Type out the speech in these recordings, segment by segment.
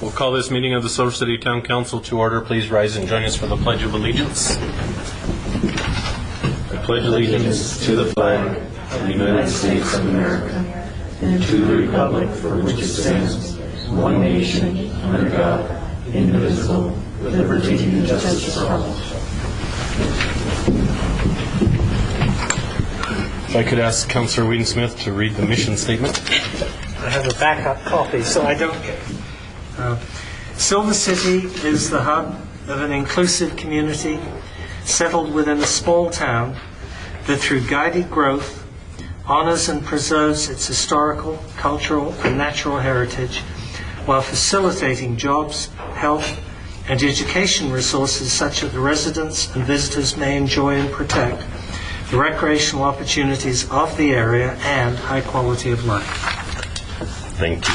We'll call this meeting of the Silver City Town Council to order. Please rise and join us for the Pledge of Allegiance. I pledge allegiance to the flag of the United States of America and to the republic for which it stands, one nation, under God, indivisible, with liberty and justice for all. If I could ask Councillor Whedon-Smith to read the mission statement. I have a backup copy, so I don't get Silver City is the hub of an inclusive community settled within a small town that through guided growth honors and preserves its historical, cultural and natural heritage while facilitating jobs, health and education resources such that the residents and visitors may enjoy and protect the recreational opportunities of the area and high quality of life. Thank you.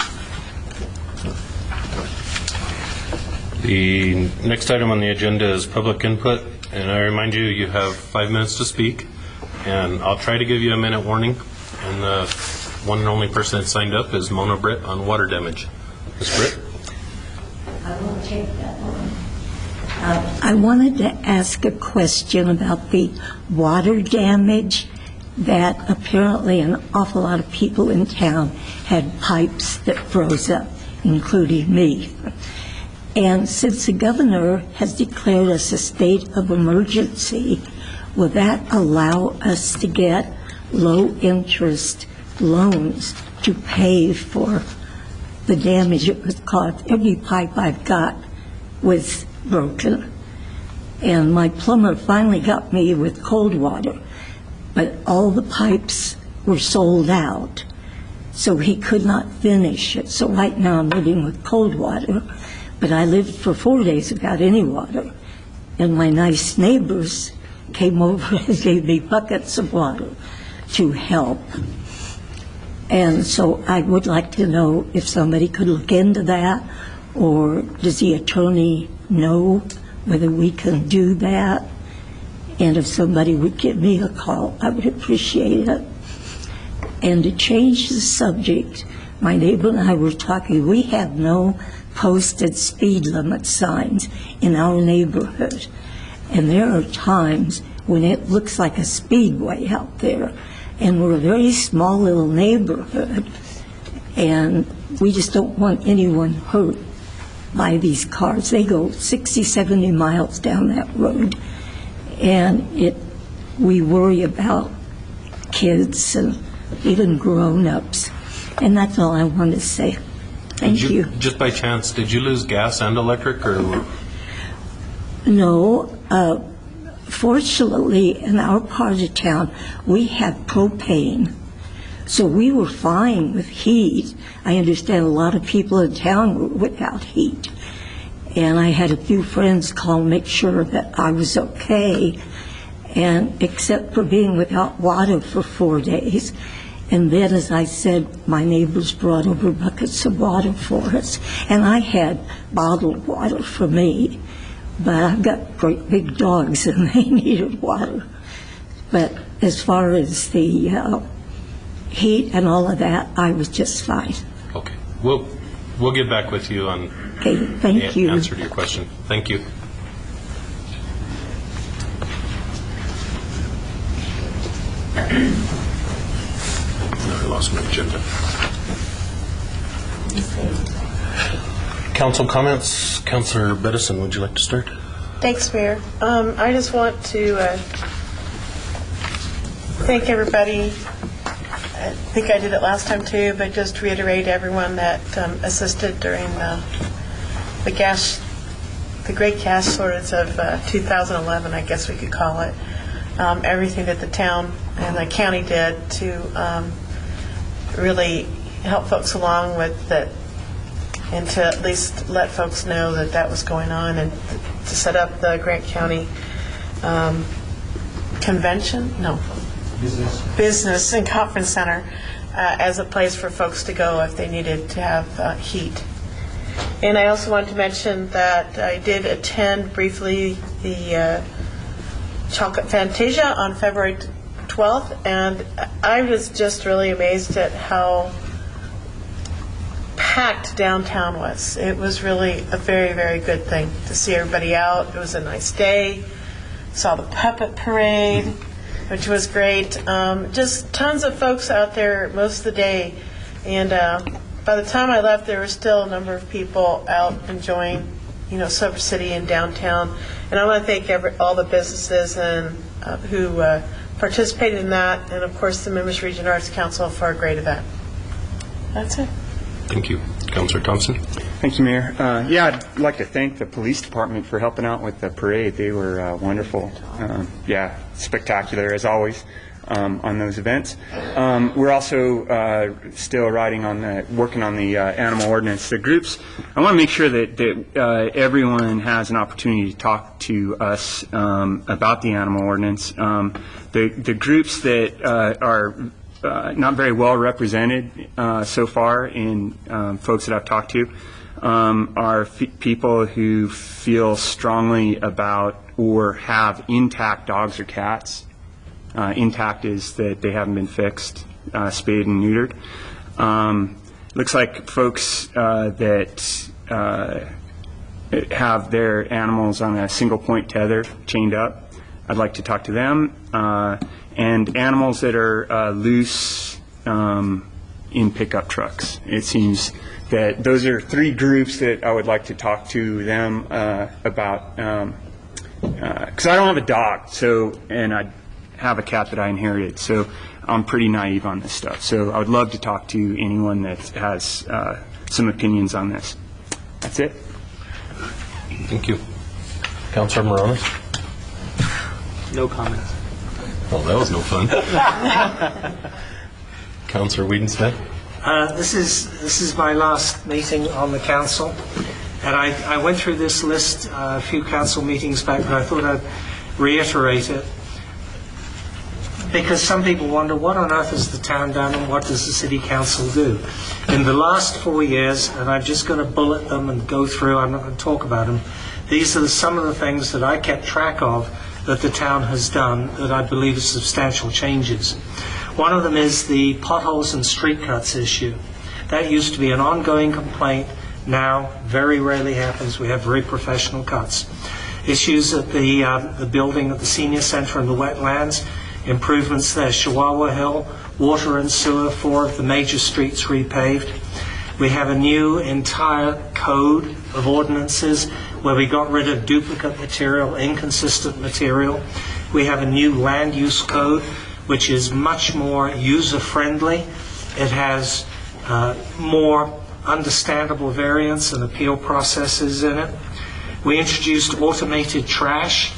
The next item on the agenda is public input, and I remind you, you have 5 minutes to speak, and I'll try to give you a minute warning. And the one and only person that signed up is Mona Britt on water damage. Ms. Britt? I won't take that long. I wanted to ask a question about the water damage that apparently an awful lot of people in town had pipes that froze up, including me. And since the governor has declared us a state of emergency, will that allow us to get low-interest loans to pay for the damage it was caused? Every pipe I've got was broken. And my plumber finally got me with cold water, but all the pipes were sold out, so he could not finish it. So right now I'm living with cold water. But I lived for 4 days without any water, and my nice neighbors came over and gave me buckets of water to help. And so I would like to know if somebody could look into that, or does the attorney know whether we can do that? And if somebody would give me a call, I would appreciate it. And to change the subject, my neighbor and I were talking, we have no posted speed limit signs in our neighborhood. And there are times when it looks like a speedway out there. And we're a very small little neighborhood. And we just don't want anyone hurt by these cars. They go 60, 70 miles down that road. And we worry about kids and even grown-ups. And that's all I want to say. Thank you. Just by chance, did you lose gas and electric, or? No. Fortunately, in our part of town, we have propane. So we were fine with heat. I understand a lot of people in town were without heat. And I had a few friends call and make sure that I was okay. And except for being without water for 4 days. And then, as I said, my neighbors brought over buckets of water for us. And I had bottled water for me. But I've got great big dogs, and they needed water. But as far as the heat and all of that, I was just fine. Okay. We'll get back with you on the answer to your question. Thank you. I lost my agenda. Council comments. Councillor Bettison, would you like to start? Thanks, Mayor. I just want to thank everybody. I think I did it last time too, but just reiterate everyone that assisted during the great gas shortage of 2011, I guess we could call it. Everything that the town and the county did to really help folks along with that, and to at least let folks know that that was going on, and to set up the Grant County Business and Conference Center as a place for folks to go if they needed to have heat. And I also wanted to mention that I did attend briefly the Chocolate Fantasia on February 12th, and I was just really amazed at how packed downtown was. It was really a very, very good thing to see everybody out. It was a nice day. Saw the puppet parade, which was great. Just tons of folks out there most of the day. And by the time I left, there were still a number of people out enjoying, Silver City and downtown. And I want to thank all the businesses and who participated in that, and of course the Members Region Arts Council for a great event. That's it. Thank you. Councillor Thompson? Thank you, Mayor. I'd like to thank the police department for helping out with the parade. They were wonderful. Spectacular as always on those events. We're also still working on the animal ordinance. The groups, I want to make sure that everyone has an opportunity to talk to us about the animal ordinance. The groups that are not very well represented so far in folks that I've talked to are people who feel strongly about or have intact dogs or cats. Intact is that they haven't been fixed, spayed and neutered. Looks like folks that have their animals on a single point tether chained up, I'd like to talk to them. And animals that are loose in pickup trucks. It seems that those are three groups that I would like to talk to them about. Because I don't have a dog, and I have a cat that I inherited, so I'm pretty naive on this stuff. So I would love to talk to anyone that has some opinions on this. That's it. Thank you. Councillor Moronis? No comments. Well, that was no fun. Councillor Whedon-Smith? This is my last meeting on the council, and I went through this list a few council meetings back, but I thought I'd reiterate it, because some people wonder, what on earth has the town done and what does the city council do? In the last 4 years, and I'm just going to bullet them and go through, I'm not going to talk about them, these are some of the things that I kept track of that the town has done that I believe are substantial changes. One of them is the potholes and street cuts issue. That used to be an ongoing complaint. Now, very rarely happens. We have very professional cuts. Issues at the building at the senior center and the wetlands, improvements there. Chihuahua Hill, water and sewer, 4 of the major streets repaved. We have a new entire code of ordinances where we got rid of duplicate material, inconsistent material. We have a new land use code, which is much more user-friendly. It has more understandable variants and appeal processes in it. We introduced automated trash.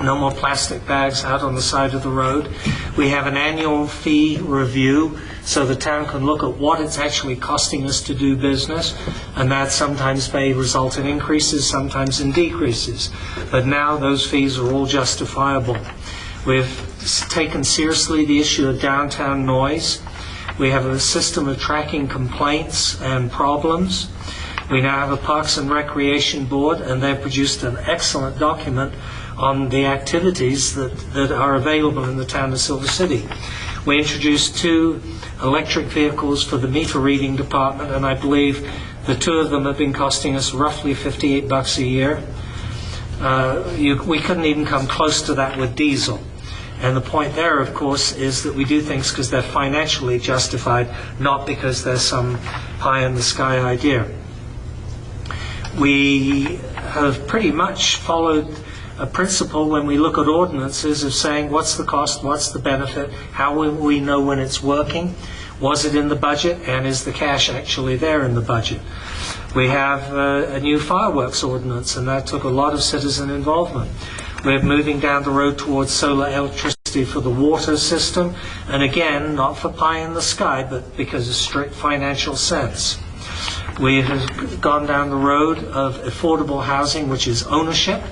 No more plastic bags out on the side of the road. We have an annual fee review so the town can look at what it's actually costing us to do business, and that sometimes may result in increases, sometimes in decreases. But now those fees are all justifiable. We've taken seriously the issue of downtown noise. We have a system of tracking complaints and problems. We now have a Parks and Recreation Board, and they've produced an excellent document on the activities that are available in the town of Silver City. We introduced 2 electric vehicles for the meter reading department, and I believe the 2 of them have been costing us roughly $58 a year. We couldn't even come close to that with diesel. And the point there, of course, is that we do things because they're financially justified, not because there's some pie-in-the-sky idea. We have pretty much followed a principle when we look at ordinances of saying what's the cost, what's the benefit, how will we know when it's working, was it in the budget, and is the cash actually there in the budget. We have a new fireworks ordinance, and that took a lot of citizen involvement. We're moving down the road towards solar electricity for the water system, and again, not for pie in the sky, but because of strict financial sense. We have gone down the road of affordable housing, which is ownership,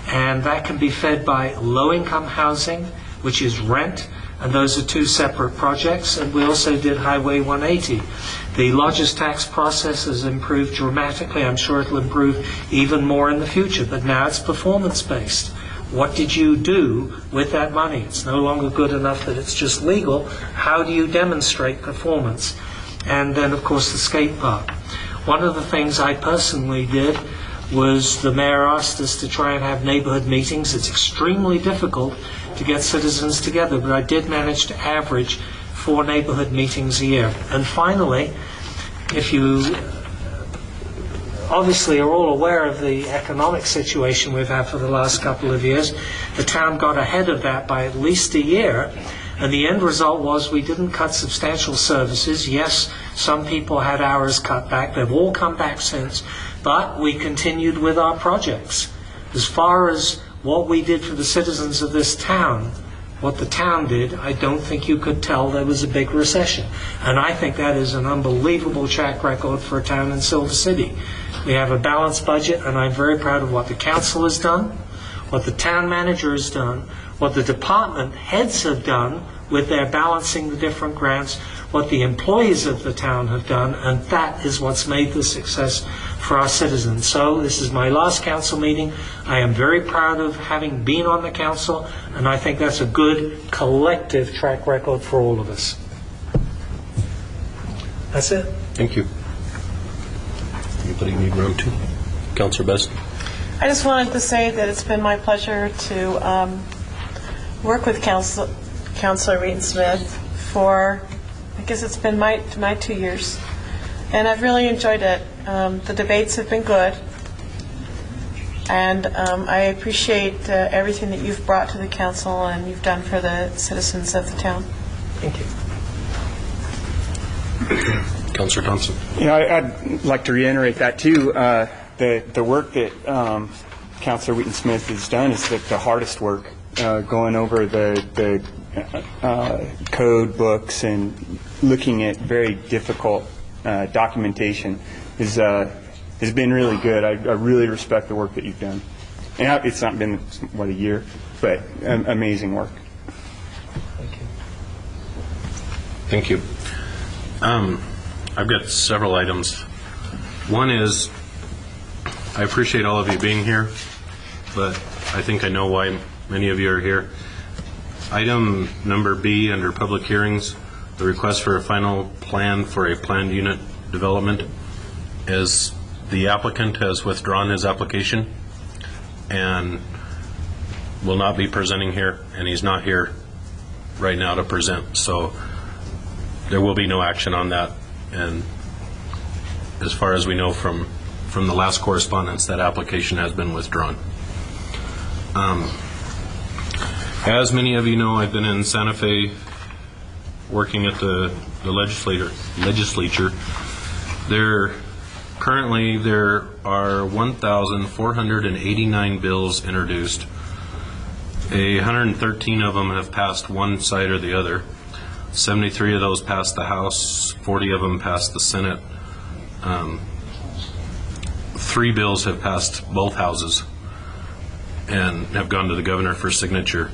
and that can be fed by low-income housing, which is rent, and those are 2 separate projects. And we also did Highway 180. The lodgers tax process has improved dramatically. I'm sure it'll improve even more in the future, but now it's performance-based. What did you do with that money? It's no longer good enough that it's just legal. How do you demonstrate performance? and then, of course, the skate park. One of the things I personally did was the mayor asked us to try and have neighborhood meetings. It's extremely difficult to get citizens together, but I did manage to average 4 neighborhood meetings a year. And finally, if you obviously are all aware of the economic situation we've had for the last couple of years, the town got ahead of that by at least a year, and the end result was we didn't cut substantial services. Yes, some people had hours cut back. They've all come back since, but we continued with our projects. As far as what we did for the citizens of this town, what the town did, I don't think you could tell there was a big recession. And I think that is an unbelievable track record for a town in Silver City. We have a balanced budget, and I'm very proud of what the council has done, what the town manager has done, what the department heads have done with their balancing the different grants, what the employees of the town have done, and that is what's made the success for our citizens. So this is my last council meeting. I am very proud of having been on the council, and I think that's a good collective track record for all of us. That's it. Thank you. Anybody need round 2? Councillor Best. I just wanted to say that it's been my pleasure to work with Councillor Wheaton-Smith for, I guess it's been my 2 years, and I've really enjoyed it. The debates have been good, and I appreciate everything that you've brought to the council and you've done for the citizens of the town. Thank you. Councillor Thompson. Yeah, I'd like to reiterate that too. The work that Councillor Wheaton-Smith has done is the hardest work, going over the code books and looking at very difficult documentation has been really good. I really respect the work that you've done. And it's not been, what, a year, but amazing work. Thank you. Thank you. I've got several items. One is, I appreciate all of you being here, but I think I know why many of you are here. Item number B under public hearings, the request for a final plan for a planned unit development, as the applicant has withdrawn his application and will not be presenting here, and he's not here right now to present, so there will be no action on that. And as far as we know from the last correspondence, that application has been withdrawn. As many of you know, I've been in Santa Fe working at the legislature. Currently there are 1,489 bills introduced. 113 of them have passed one side or the other. 73 of those passed the House, 40 of them passed the Senate. 3 bills have passed both houses and have gone to the governor for signature.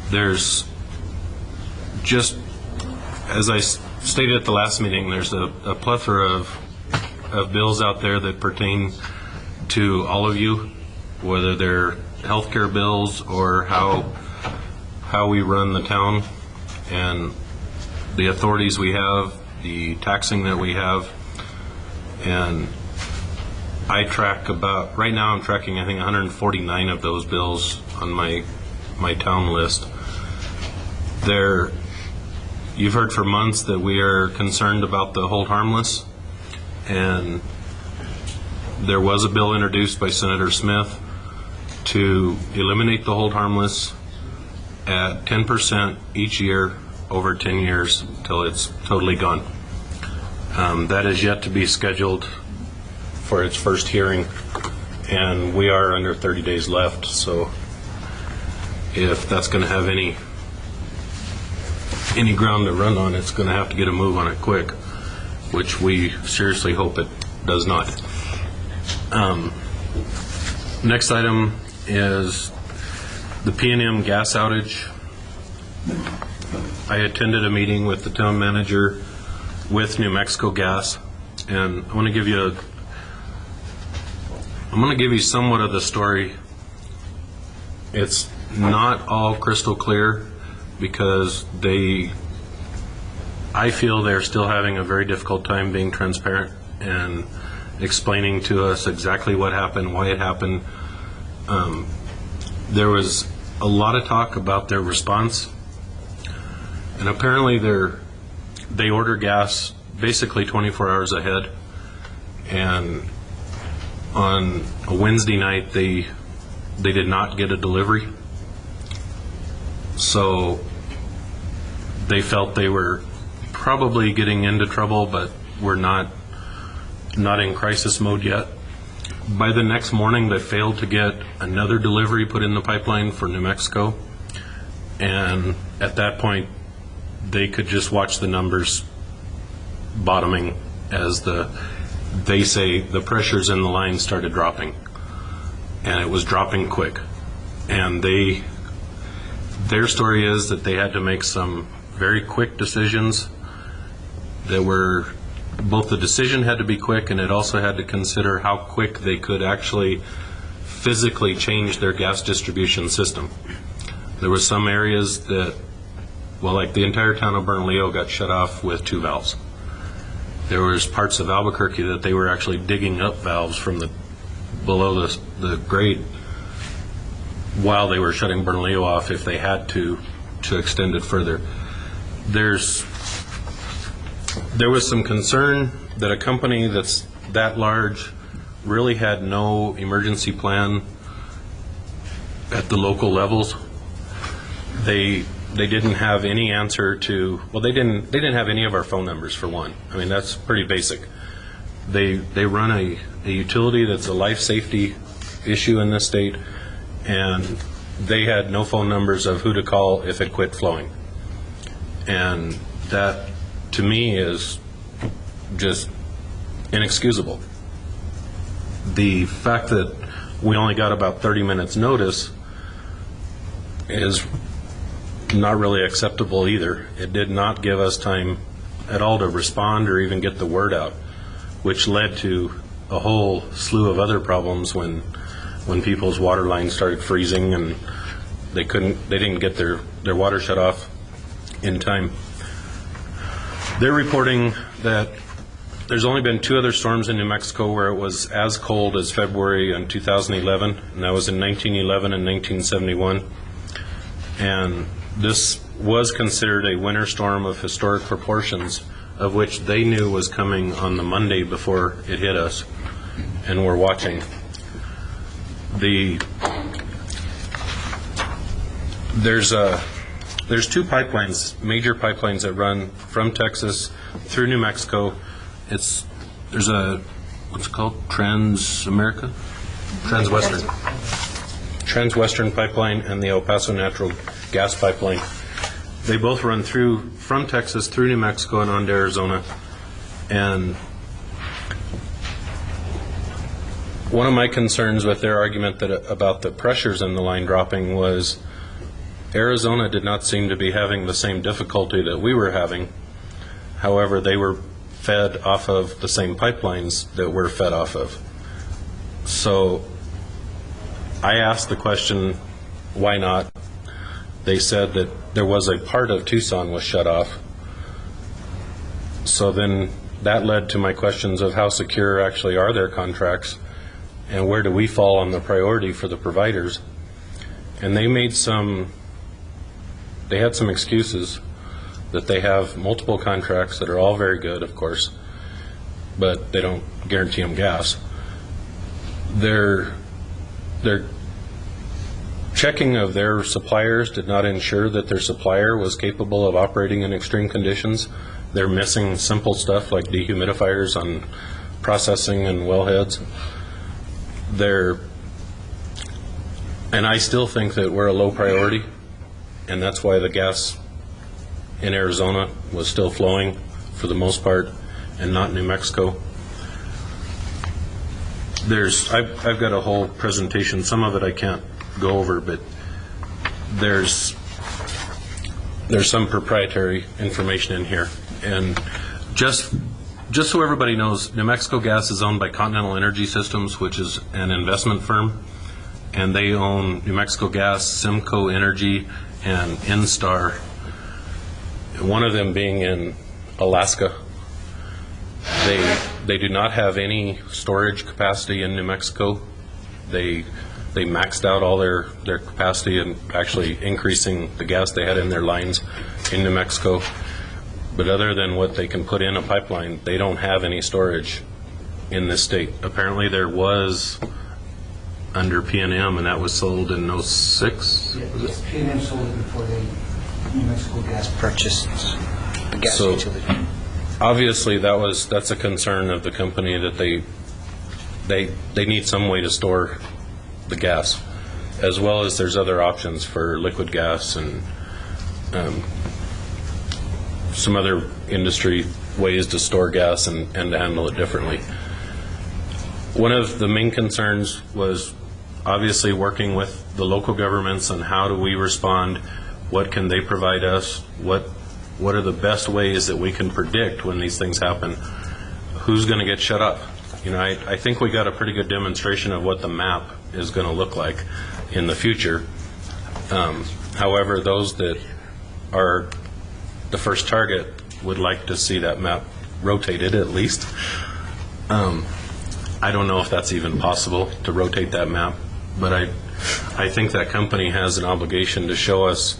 There's just, as I stated at the last meeting, there's a plethora of bills out there that pertain to all of you, whether they're healthcare bills or how we run the town and the authorities we have, the taxing that we have. And I track about, right now I'm tracking I think 149 of those bills on my town list. You've heard for months that we are concerned about the hold harmless, and there was a bill introduced by Senator Smith to eliminate the hold harmless at 10% each year over 10 years till it's totally gone. That is yet to be scheduled for its first hearing, and we are under 30 days left, so if that's going to have any ground to run on, it's going to have to get a move on it quick, which we seriously hope it does not. Next item is the P&M gas outage. I attended a meeting with the town manager with New Mexico Gas, and I'm going to give you somewhat of the story. It's not all crystal clear because they I feel they're still having a very difficult time being transparent and explaining to us exactly what happened, why it happened. There was a lot of talk about their response, and apparently they order gas basically 24 hours ahead, and on a Wednesday night they did not get a delivery, so they felt they were probably getting into trouble, but were not in crisis mode yet. By the next morning, they failed to get another delivery put in the pipeline for New Mexico, and at that point, they could just watch the numbers bottoming as they say the pressures in the line started dropping, and it was dropping quick. And their story is that they had to make some very quick decisions that were, both the decision had to be quick, and it also had to consider how quick they could actually physically change their gas distribution system. There were some areas that, well, like the entire town of Bernalillo got shut off with 2 valves. There was parts of Albuquerque that they were actually digging up valves from below the grade while they were shutting Bernalillo off if they had to extend it further. There was some concern that a company that's that large really had no emergency plan at the local levels. They didn't have any answer to, well, they didn't have any of our phone numbers, for one. I mean, that's pretty basic. They run a utility that's a life safety issue in this state, and they had no phone numbers of who to call if it quit flowing. And that, to me, is just inexcusable. The fact that we only got about 30 minutes notice is not really acceptable either. It did not give us time at all to respond or even get the word out, which led to a whole slew of other problems when people's water lines started freezing and they didn't get their water shut off in time. They're reporting that there's only been 2 other storms in New Mexico where it was as cold as February in 2011, and that was in 1911 and 1971. And this was considered a winter storm of historic proportions, of which they knew was coming on the Monday before it hit us, and we're watching. There's 2 pipelines, major pipelines that run from Texas through New Mexico. There's what's it called? Transwestern pipeline and the El Paso natural gas pipeline. They both run from Texas through New Mexico and on to Arizona. And one of my concerns with their argument about the pressures in the line dropping was Arizona did not seem to be having the same difficulty that we were having. However, they were fed off of the same pipelines that we're fed off of. So I asked the question, why not? They said that there was a part of Tucson was shut off. So then that led to my questions of how secure actually are their contracts and where do we fall on the priority for the providers. And they had some excuses that they have multiple contracts that are all very good, of course, but they don't guarantee them gas. Their checking of their suppliers did not ensure that their supplier was capable of operating in extreme conditions. They're missing simple stuff like dehumidifiers on processing and wellheads. And I still think that we're a low priority, and that's why the gas in Arizona was still flowing for the most part and not New Mexico. I've got a whole presentation. Some of it I can't go over, but there's some proprietary information in here. And just so everybody knows, New Mexico Gas is owned by Continental Energy Systems, which is an investment firm, and they own New Mexico Gas, Simcoe Energy, and Instar. One of them being in Alaska. They do not have any storage capacity in New Mexico. They maxed out all their capacity and actually increasing the gas they had in their lines in New Mexico. But other than what they can put in a pipeline, they don't have any storage in this state. Apparently there was under PNM, and that was sold in '06. Yes, PNM sold it before New Mexico Gas purchased the gas So- utility. Obviously, that's a concern of the company, that they need some way to store the gas, as well as there's other options for liquid gas and some other industry ways to store gas and to handle it differently. One of the main concerns was obviously working with the local governments on how do we respond, what can they provide us, what are the best ways that we can predict when these things happen, who's going to get shut up. I think we got a pretty good demonstration of what the map is going to look like in the future. However, those that are the first target would like to see that map rotated at least. I don't know if that's even possible to rotate that map, but I think that company has an obligation to show us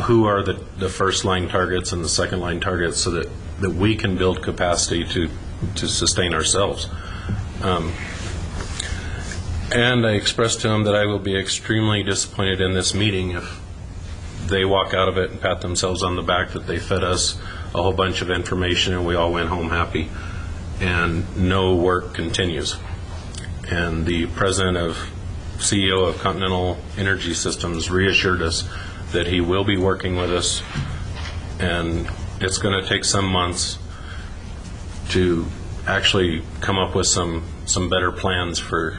who are the first line targets and the second line targets, so that we can build capacity to sustain ourselves. And I expressed to them that I will be extremely disappointed in this meeting if they walk out of it and pat themselves on the back that they fed us a whole bunch of information and we all went home happy and no work continues. And the CEO of Continental Energy Systems reassured us that he will be working with us, and it's going to take some months to actually come up with some better plans for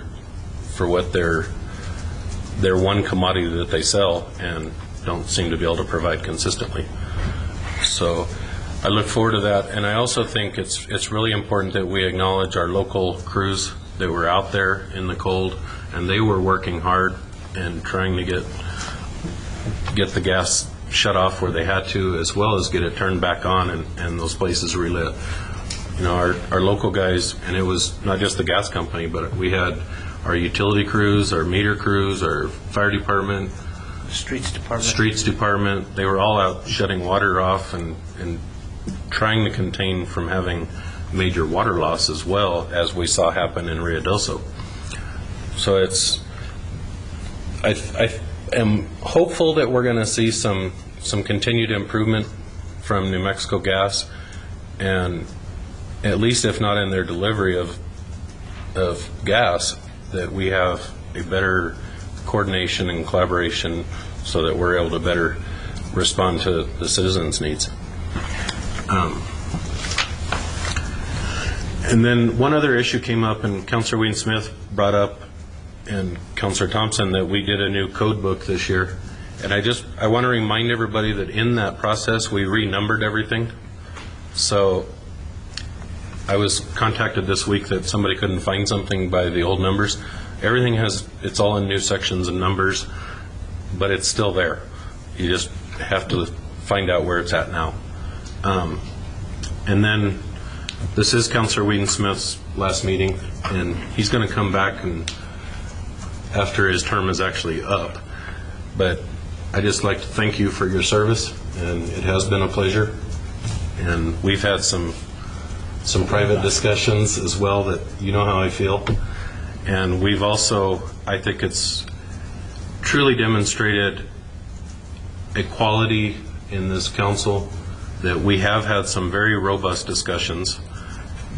what their one commodity that they sell and don't seem to be able to provide consistently. So I look forward to that, and I also think it's really important that we acknowledge our local crews that were out there in the cold, and they were working hard and trying to get the gas shut off where they had to, as well as get it turned back on and those places relit. Our local guys, and it was not just the gas company, but we had our utility crews, our meter crews, our fire department, Streets department, they were all out shutting water off and trying to contain from having major water loss, as well as we saw happen in Rio Doso. So I am hopeful that we're going to see some continued improvement from New Mexico Gas, and at least if not in their delivery of gas, that we have a better coordination and collaboration so that we're able to better respond to the citizens' needs. And then one other issue came up, and Councilor Wayne Smith brought up, and Councilor Thompson, that we did a new code book this year. And I want to remind everybody that in that process, we renumbered everything. So I was contacted this week that somebody couldn't find something by the old numbers. Everything it's all in new sections and numbers, but it's still there. You just have to find out where it's at now. And then this is Councilor Whedon Smith's last meeting, and he's going to come back and after his term is actually up. But I just like to thank you for your service, and it has been a pleasure. And we've had some private discussions as well, that you know how I feel. And we've also, I think it's truly demonstrated a quality in this council that we have had some very robust discussions,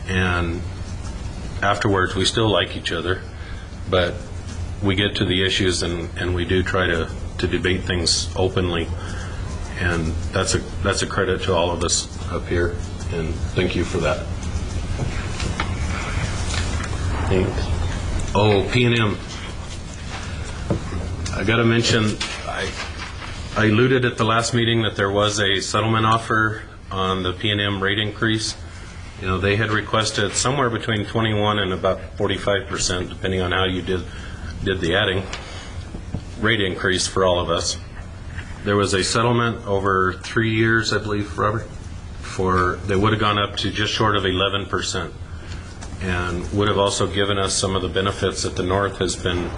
and afterwards we still like each other, but we get to the issues and we do try to debate things openly, and that's a credit to all of us up here, and thank you for that. Thanks. Oh, PNM. I got to mention, I alluded at the last meeting that there was a settlement offer on the PNM rate increase. They had requested somewhere between 21 and about 45%, depending on how you did the adding, rate increase for all of us. There was a settlement over 3 years, I believe, Robert? they would have gone up to just short of 11%, and would have also given us some of the benefits that the North has been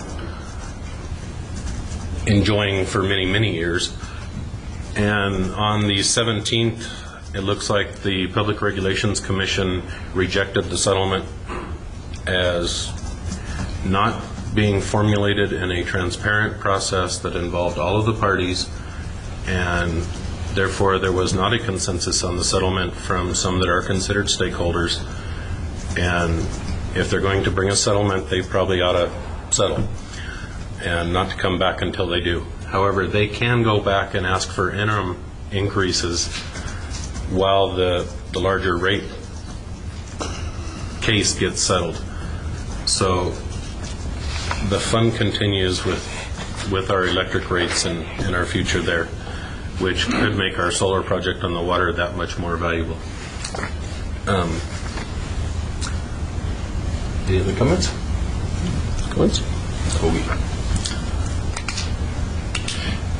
enjoying for many, many years. And on the 17th, it looks like the Public Regulations Commission rejected the settlement as not being formulated in a transparent process that involved all of the parties, and therefore there was not a consensus on the settlement from some that are considered stakeholders. And if they're going to bring a settlement, they probably ought to settle and not to come back until they do. However, they can go back and ask for interim increases while the larger rate case gets settled. So the fun continues with our electric rates and our future there, which could make our solar project on the water that much more valuable. Any other comments? Kobe.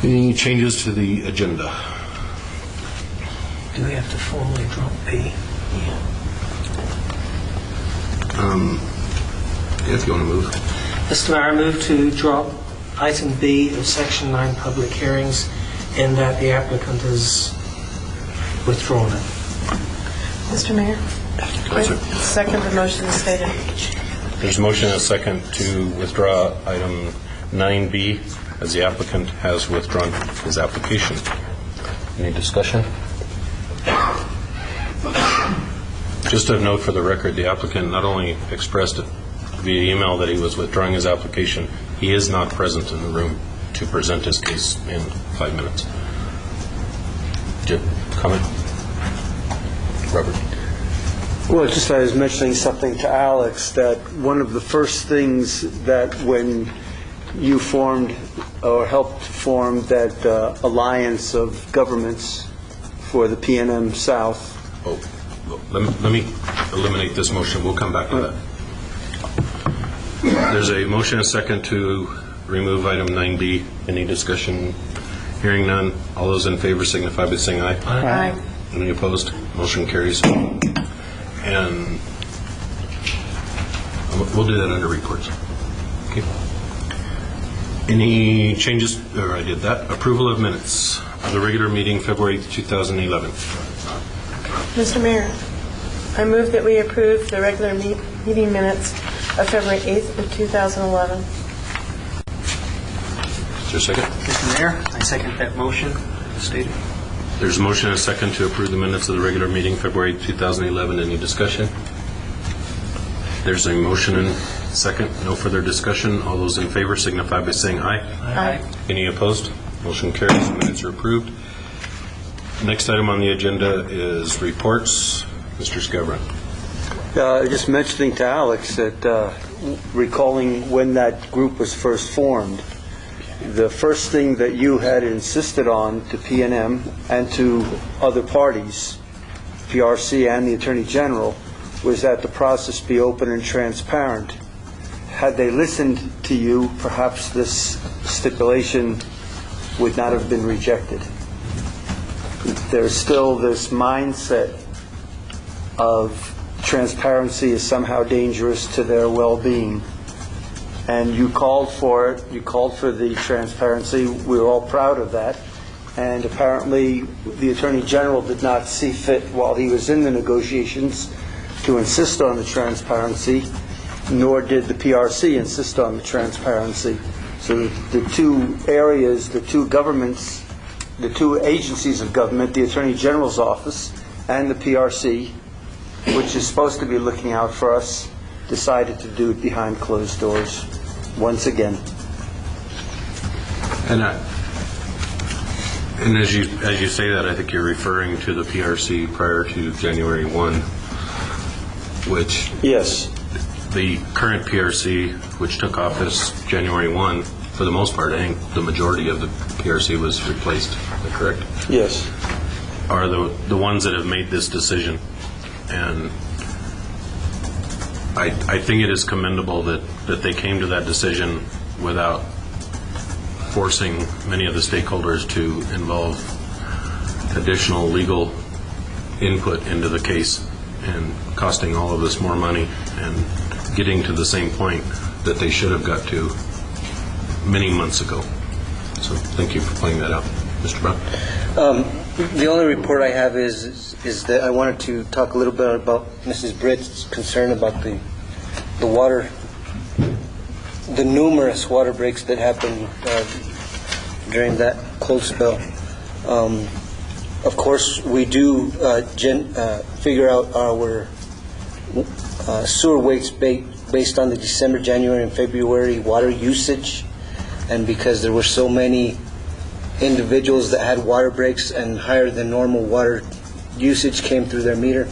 Any changes to the agenda? Do we have to formally drop B? If you want to move. Mr. Mayor, I move to drop item B of section 9 public hearings in that the applicant has withdrawn it. Mr. Mayor? Councilor. Second the motion as stated. There's a motion and a second to withdraw item 9B as the applicant has withdrawn his application. Any discussion? Just a note for the record, the applicant not only expressed via email that he was withdrawing his application, he is not present in the room to present his case in 5 minutes. Jim, comment? Robert? Well, just I was mentioning something to Alex, that one of the first things that when you formed or helped form that alliance of governments for the PNM South. Oh, let me eliminate this motion. We'll come back to that. There's a motion and a second to remove item 9B. Any discussion? Hearing none. All those in favor signify by saying aye. Aye. Any opposed? Motion carries. And we'll do that under reports. Okay. Any changes? Or I did that. Approval of minutes of the regular meeting February 2011. Mr. Mayor, I move that we approve the regular meeting minutes of February 8th of 2011. Is there a second? Mr. Mayor, I second that motion as stated. There's a motion and a second to approve the minutes of the regular meeting February 2011. Any discussion? There's a motion and second. No further discussion. All those in favor signify by saying aye. Aye. Any opposed? Motion carries. Minutes are approved. Next item on the agenda is reports. Mr. Scavron. Just mentioning to Alex that recalling when that group was first formed, the first thing that you had insisted on to PNM and to other parties, PRC and the Attorney General, was that the process be open and transparent. Had they listened to you, perhaps this stipulation would not have been rejected. There's still this mindset of transparency is somehow dangerous to their well-being. And you called for it. You called for the transparency. We were all proud of that. And apparently the Attorney General did not see fit while he was in the negotiations to insist on the transparency, nor did the PRC insist on the transparency. So the two areas, the two governments, the two agencies of government, the Attorney General's office and the PRC, which is supposed to be looking out for us, decided to do it behind closed doors once again. And as you say that, I think you're referring to the PRC prior to January 1, which Yes. the current PRC, which took office January 1, for the most part, I think the majority of the PRC was replaced. Is that correct? Yes. Are the ones that have made this decision. And I think it is commendable that they came to that decision without forcing many of the stakeholders to involve additional legal input into the case and costing all of us more money and getting to the same point that they should have got to many months ago. So thank you for pointing that out. Mr. Brown? The only report I have is that I wanted to talk a little bit about Mrs. Britt's concern about the water, the numerous water breaks that happened during that cold spell. Of course, we do figure out our sewer weights based on the December, January, and February water usage, and because there were so many individuals that had water breaks and higher than normal water usage came through their meter.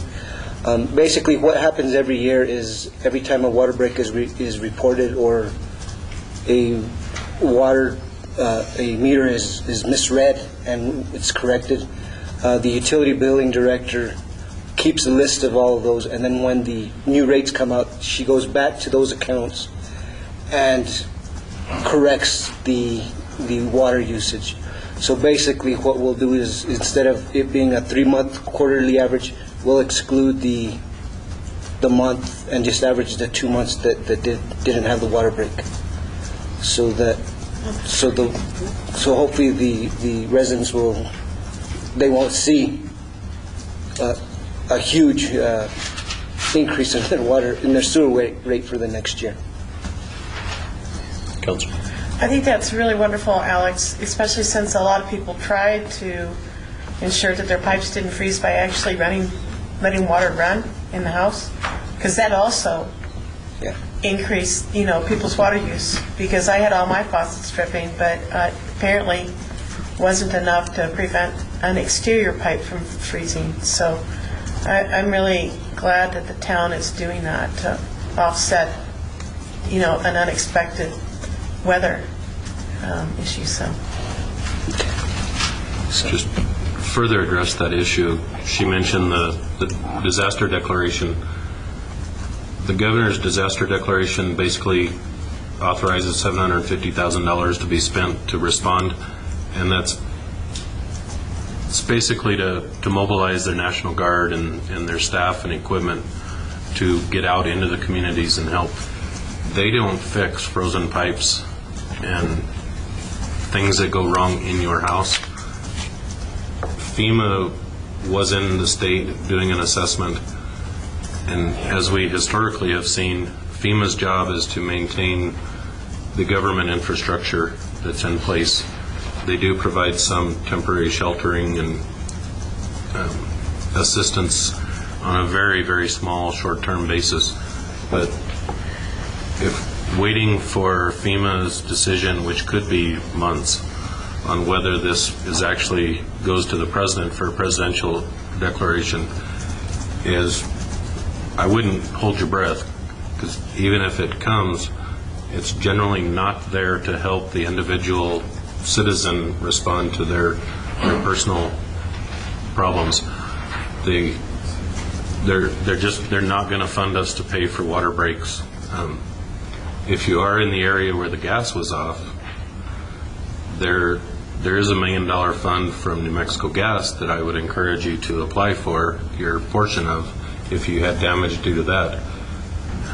Basically, what happens every year is every time a water break is reported or a meter is misread and it's corrected, the utility billing director keeps a list of all of those, and then when the new rates come out, she goes back to those accounts and corrects the water usage. So basically what we'll do is, instead of it being a 3-month quarterly average, we'll exclude the month and just average the 2 months that didn't have the water break. So hopefully the residents won't see a huge increase in their sewer rate for the next year. Councilor? I think that's really wonderful, Alex, especially since a lot of people tried to ensure that their pipes didn't freeze by actually letting water run in the house, because that also increased, people's water use. Because I had all my faucets dripping, but apparently wasn't enough to prevent an exterior pipe from freezing. So I'm really glad that the town is doing that to offset, an unexpected weather issue. So Just further address that issue. She mentioned the disaster declaration. The governor's disaster declaration basically authorizes $750,000 to be spent to respond, and it's basically to mobilize their National Guard and their staff and equipment to get out into the communities and help. They don't fix frozen pipes and things that go wrong in your house. FEMA was in the state doing an assessment, and as we historically have seen, FEMA's job is to maintain the government infrastructure that's in place. They do provide some temporary sheltering and assistance on a very, very small short-term basis, but if waiting for FEMA's decision, which could be months, on whether this is actually goes to the president for a presidential declaration, I wouldn't hold your breath, because even if it comes, it's generally not there to help the individual citizen respond to their personal problems. They're not going to fund us to pay for water breaks. If you are in the area where the gas was off, there is $1 million fund from New Mexico Gas that I would encourage you to apply for your portion of if you had damage due to that.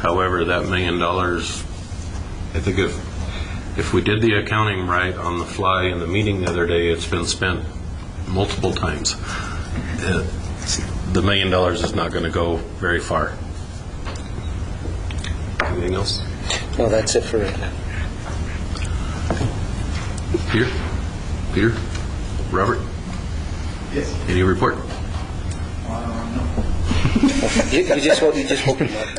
However, that $1 million, I think if we did the accounting right on the fly in the meeting the other day, it's been spent multiple times. The $1 million is not going to go very far. Anything else? No, that's it for right now. Peter? Robert? Yes. Any report? You just woke him up.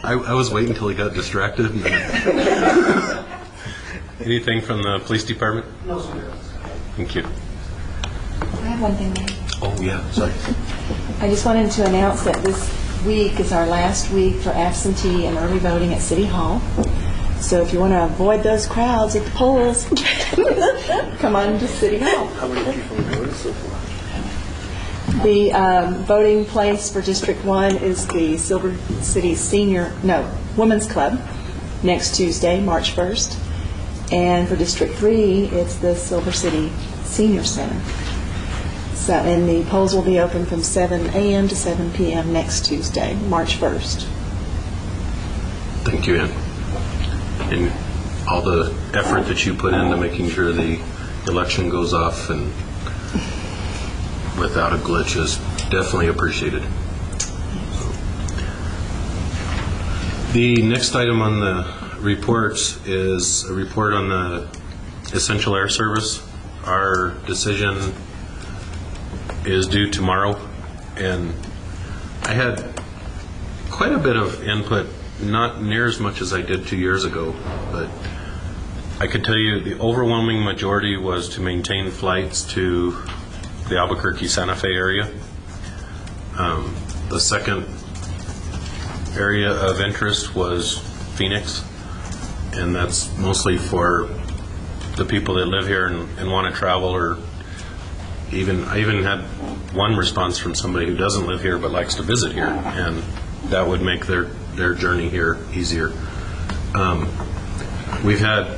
I was waiting until he got distracted. Anything from the police department? No, sir. Thank you. I have one thing, Mayor. Oh, yeah, sorry. I just wanted to announce that this week is our last week for absentee and early voting at City Hall. So if you want to avoid those crowds at the polls, come on to City Hall. How many people have voted so far? The voting place for District 1 is the Silver City Women's Club next Tuesday, March 1st. And for District 3, it's the Silver City Senior Center. So, and the polls will be open from 7 a.m. to 7 p.m. next Tuesday, March 1st. Thank you, Ann. And all the effort that you put into making sure the election goes off and without a glitch is definitely appreciated. The next item on the reports is a report on the Essential Air Service. Our decision is due tomorrow, and I had quite a bit of input, not near as much as I did 2 years ago, but I could tell you the overwhelming majority was to maintain flights to the Albuquerque-Santa Fe area. The second area of interest was Phoenix, and that's mostly for the people that live here and want to travel, or I even had one response from somebody who doesn't live here but likes to visit here, and that would make their journey here easier. We've had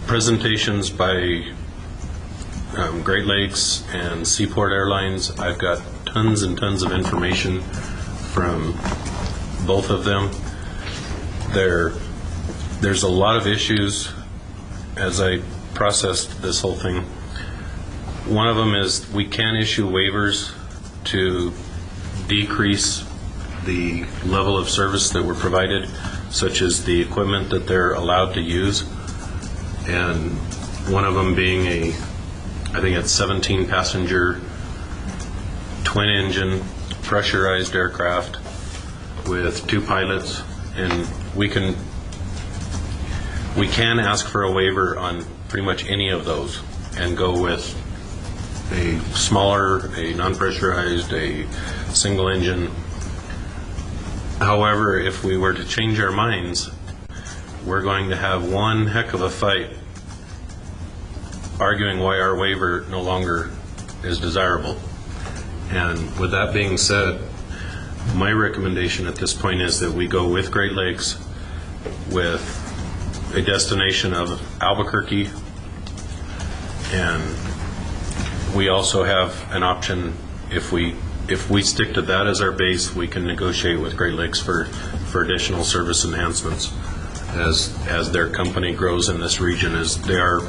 presentations by Great Lakes and Seaport Airlines. I've got tons and tons of information from both of them. There's a lot of issues as I processed this whole thing. One of them is we can issue waivers to decrease the level of service that we're provided, such as the equipment that they're allowed to use, and one of them being I think it's 17 passenger twin engine pressurized aircraft with 2 pilots, and we can ask for a waiver on pretty much any of those and go with a smaller, a non-pressurized, a single engine. However, if we were to change our minds, we're going to have one heck of a fight arguing why our waiver no longer is desirable. And with that being said, my recommendation at this point is that we go with Great Lakes with a destination of Albuquerque, and we also have an option, if we stick to that as our base, we can negotiate with Great Lakes for additional service enhancements as their company grows in this region. As they are,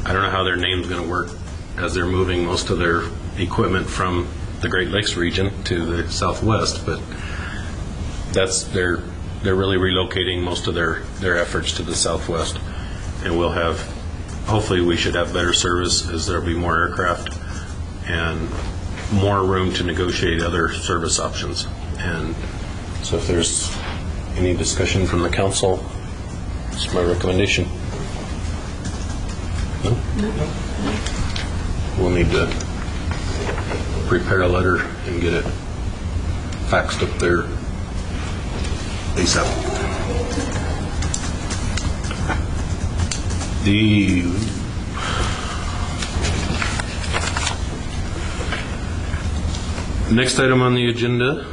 I don't know how their name's going to work as they're moving most of their equipment from the Great Lakes region to the southwest, but they're really relocating most of their efforts to the southwest, and hopefully we should have better service as there'll be more aircraft and more room to negotiate other service options. And so if there's any discussion from the council, it's my recommendation. No? We'll need to prepare a letter and get it faxed up there ASAP. The next item on the agenda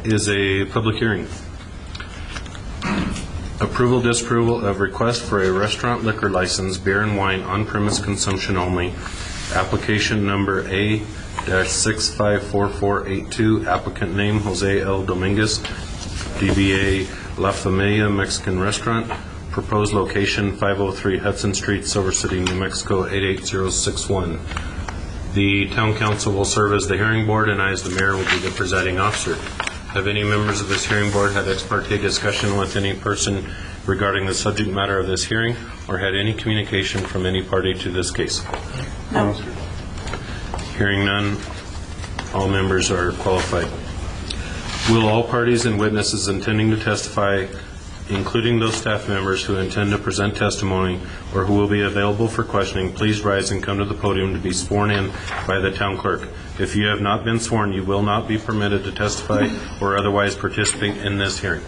is a public hearing. Approval, disapproval of request for a restaurant liquor license, beer and wine on-premise consumption only. Application number A-654482. Applicant name Jose L. Dominguez. DBA La Familia Mexican Restaurant. Proposed location 503 Hudson Street, Silver City, New Mexico 88061. The town council will serve as the hearing board, and I, as the mayor, will be the presiding officer. Have any members of this hearing board had ex parte discussion with any person regarding the subject matter of this hearing, or had any communication from any party to this case? No. Hearing none, all members are qualified. Will all parties and witnesses intending to testify, including those staff members who intend to present testimony or who will be available for questioning, please rise and come to the podium to be sworn in by the town clerk. If you have not been sworn, you will not be permitted to testify or otherwise participate in this hearing.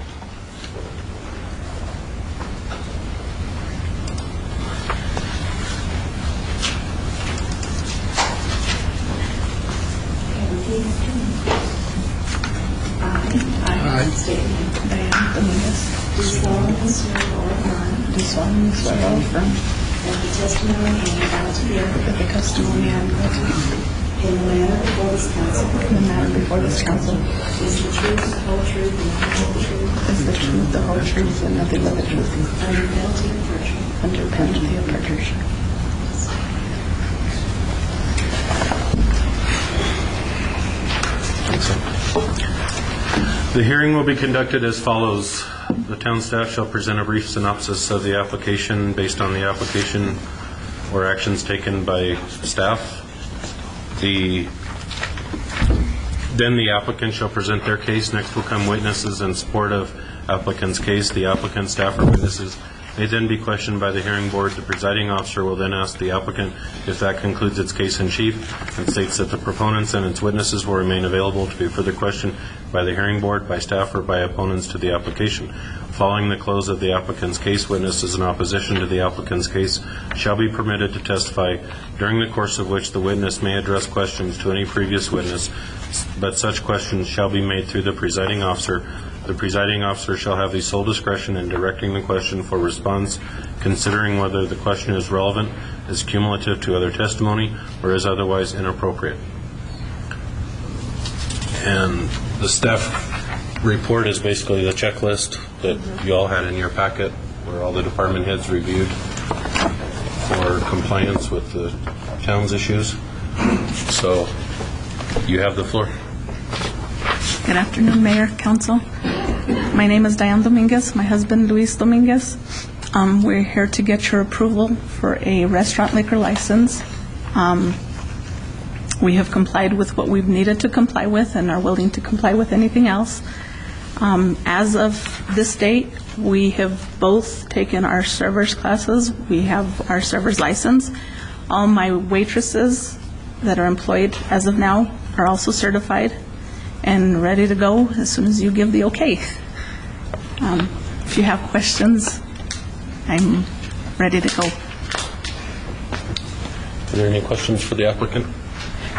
I state your name. Diane Dominguez. Do solemnly swear or affirm. Do solemnly swear or affirm. That the testimony I am about to give. That the testimony I am about to give. in the matter before this council. In the matter before this council. Is the truth, the whole truth, and nothing but the truth. Is the truth, the whole truth, and nothing but the truth. Under penalty of perjury. Under penalty of perjury. The hearing will be conducted as follows. The town staff shall present a brief synopsis of the application based on the application or actions taken by staff. Then the applicant shall present their case. Next will come witnesses in support of applicant's case. The applicant, staff, or witnesses may then be questioned by the hearing board. The presiding officer will then ask the applicant if that concludes its case in chief and states that the proponents and its witnesses will remain available to be further questioned by the hearing board, by staff, or by opponents to the application. Following the close of the applicant's case, witnesses in opposition to the applicant's case shall be permitted to testify, during the course of which the witness may address questions to any previous witness, but such questions shall be made through the presiding officer. The presiding officer shall have the sole discretion in directing the question for response, considering whether the question is relevant, is cumulative to other testimony, or is otherwise inappropriate. And the staff report is basically the checklist that you all had in your packet, where all the department heads reviewed for compliance with the town's issues. So you have the floor. Good afternoon, Mayor, Council. My name is Diane Dominguez, my husband Luis Dominguez. We're here to get your approval for a restaurant liquor license. We have complied with what we've needed to comply with and are willing to comply with anything else. As of this date, we have both taken our servers classes. We have our servers license. All my waitresses that are employed as of now are also certified and ready to go as soon as you give the okay. If you have questions, I'm ready to go. Are there any questions for the applicant?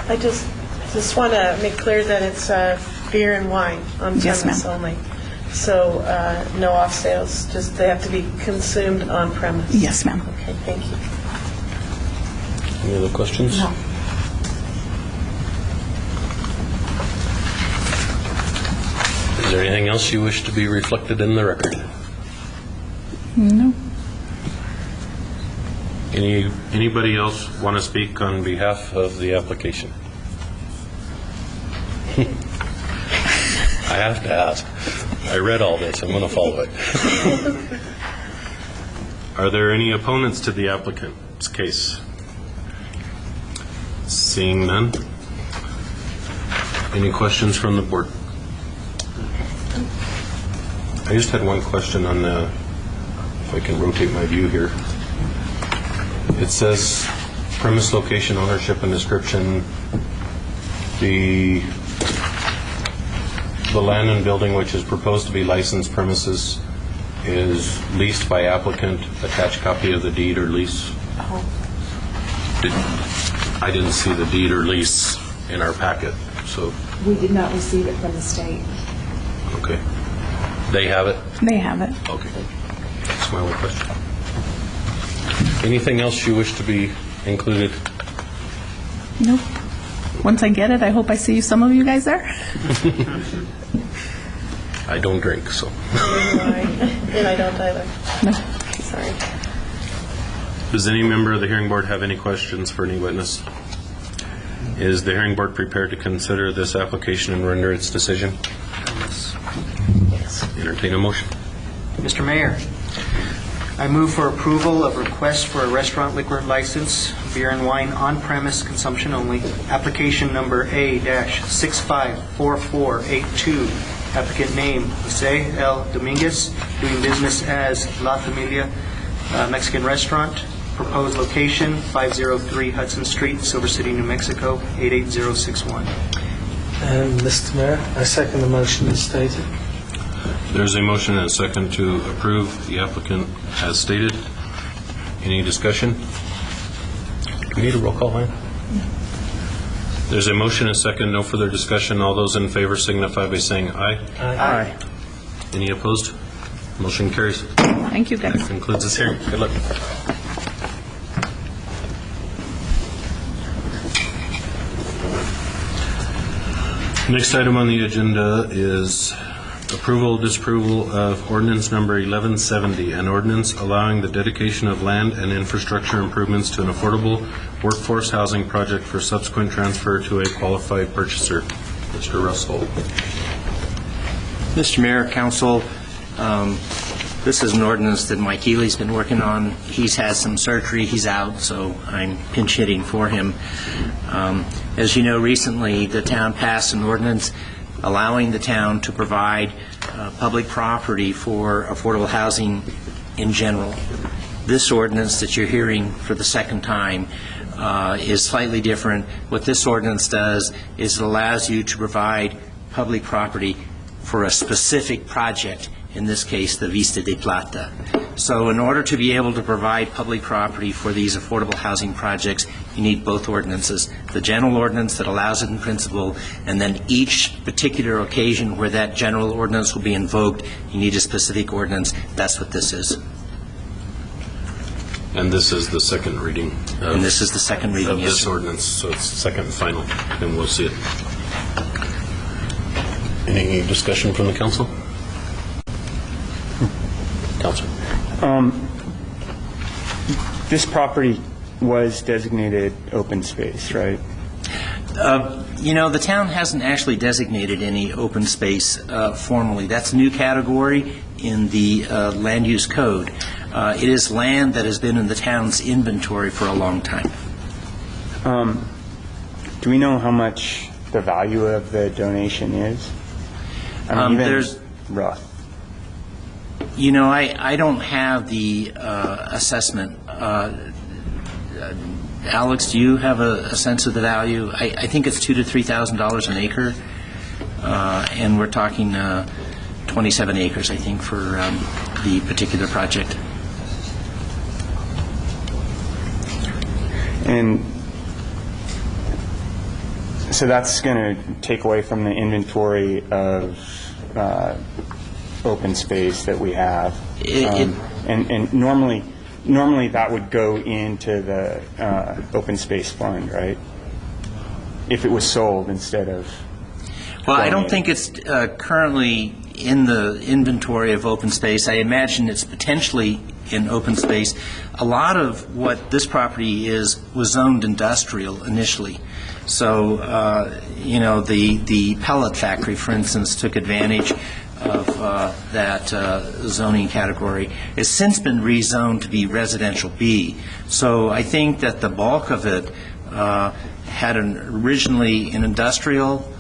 I just want to make clear that it's beer and wine on Yes, premise ma'am. only. So no off sales, just they have to be consumed on premise. Yes, ma'am. Okay, thank you. Any other questions? No. Is there anything else you wish to be reflected in the record? No. Anybody else want to speak on behalf of the application? I have to ask. I read all this. I'm going to follow it. Are there any opponents to the applicant's case? Seeing none. Any questions from the board? I just had one question on the, if I can rotate my view here. It says premise, location, ownership, and description. The land and building which is proposed to be licensed premises is leased by applicant. Attached copy of the deed or lease. I didn't see the deed or lease in our packet, so. We did not receive it from the state. Okay. They have it? They have it. Okay. That's my only question. Anything else you wish to be included? Nope. Once I get it, I hope I see some of you guys there. I don't drink, so. And I don't either. No. Sorry. Does any member of the hearing board have any questions for any witness? Is the hearing board prepared to consider this application and render its decision? Yes. Entertain a motion. Mr. Mayor, I move for approval of request for a restaurant liquor license, beer and wine on-premise consumption only, application number A-654482, applicant name Jose L. Dominguez, doing business as La Familia Mexican Restaurant, proposed location 503 Hudson Street, Silver City, New Mexico, 88061. And Mr. Mayor, I second the motion as stated. There's a motion and a second to approve the applicant as stated. Any discussion? Do we need a roll call, Ryan? There's a motion and a second, no further discussion. All those in favor signify by saying aye. Aye. Any opposed? Motion carries. Thank you, That guys. concludes this hearing. Good luck. Next item on the agenda is approval, disapproval of ordinance number 1170, an ordinance allowing the dedication of land and infrastructure improvements to an affordable workforce housing project for subsequent transfer to a qualified purchaser. Mr. Russell. Mr. Mayor, Council, this is an ordinance that Mike Healy's been working on. He's had some surgery. He's out, so I'm pinch hitting for him. As you know, recently the town passed an ordinance allowing the town to provide public property for affordable housing in general. This ordinance that you're hearing for the second time is slightly different. What this ordinance does is it allows you to provide public property for a specific project, in this case, the Vista de Plata. So in order to be able to provide public property for these affordable housing projects, you need both ordinances. The general ordinance that allows it in principle, and then each particular occasion where that general ordinance will be invoked, you need a specific ordinance. That's what this is. And this is the second reading. And this is the second reading, of yes, this sir. ordinance, so it's second and final, and we'll see it. Any discussion from the council? Councilor. This property was designated open space, right? You know, the town hasn't actually designated any open space formally. That's a new category in the land use code. It is land that has been in the town's inventory for a long time. Do we know how much the value of the donation is? I mean, even There's rough. You know, I don't have the assessment. Alex, do you have a sense of the value? I think it's $2,000 to $3,000 an acre, and we're talking 27 acres, I think, for the particular project. And so that's going to take away from the inventory of open space that we have. And normally that would go into the open space fund, right? If it was sold instead of... Well, I don't think it's currently in the inventory of open space. I imagine it's potentially in open space. A lot of what this property is was zoned industrial initially. So, you know, the pellet factory, for instance, took advantage of that zoning category. It's since been rezoned to be residential B. So I think that the bulk of it had originally an industrial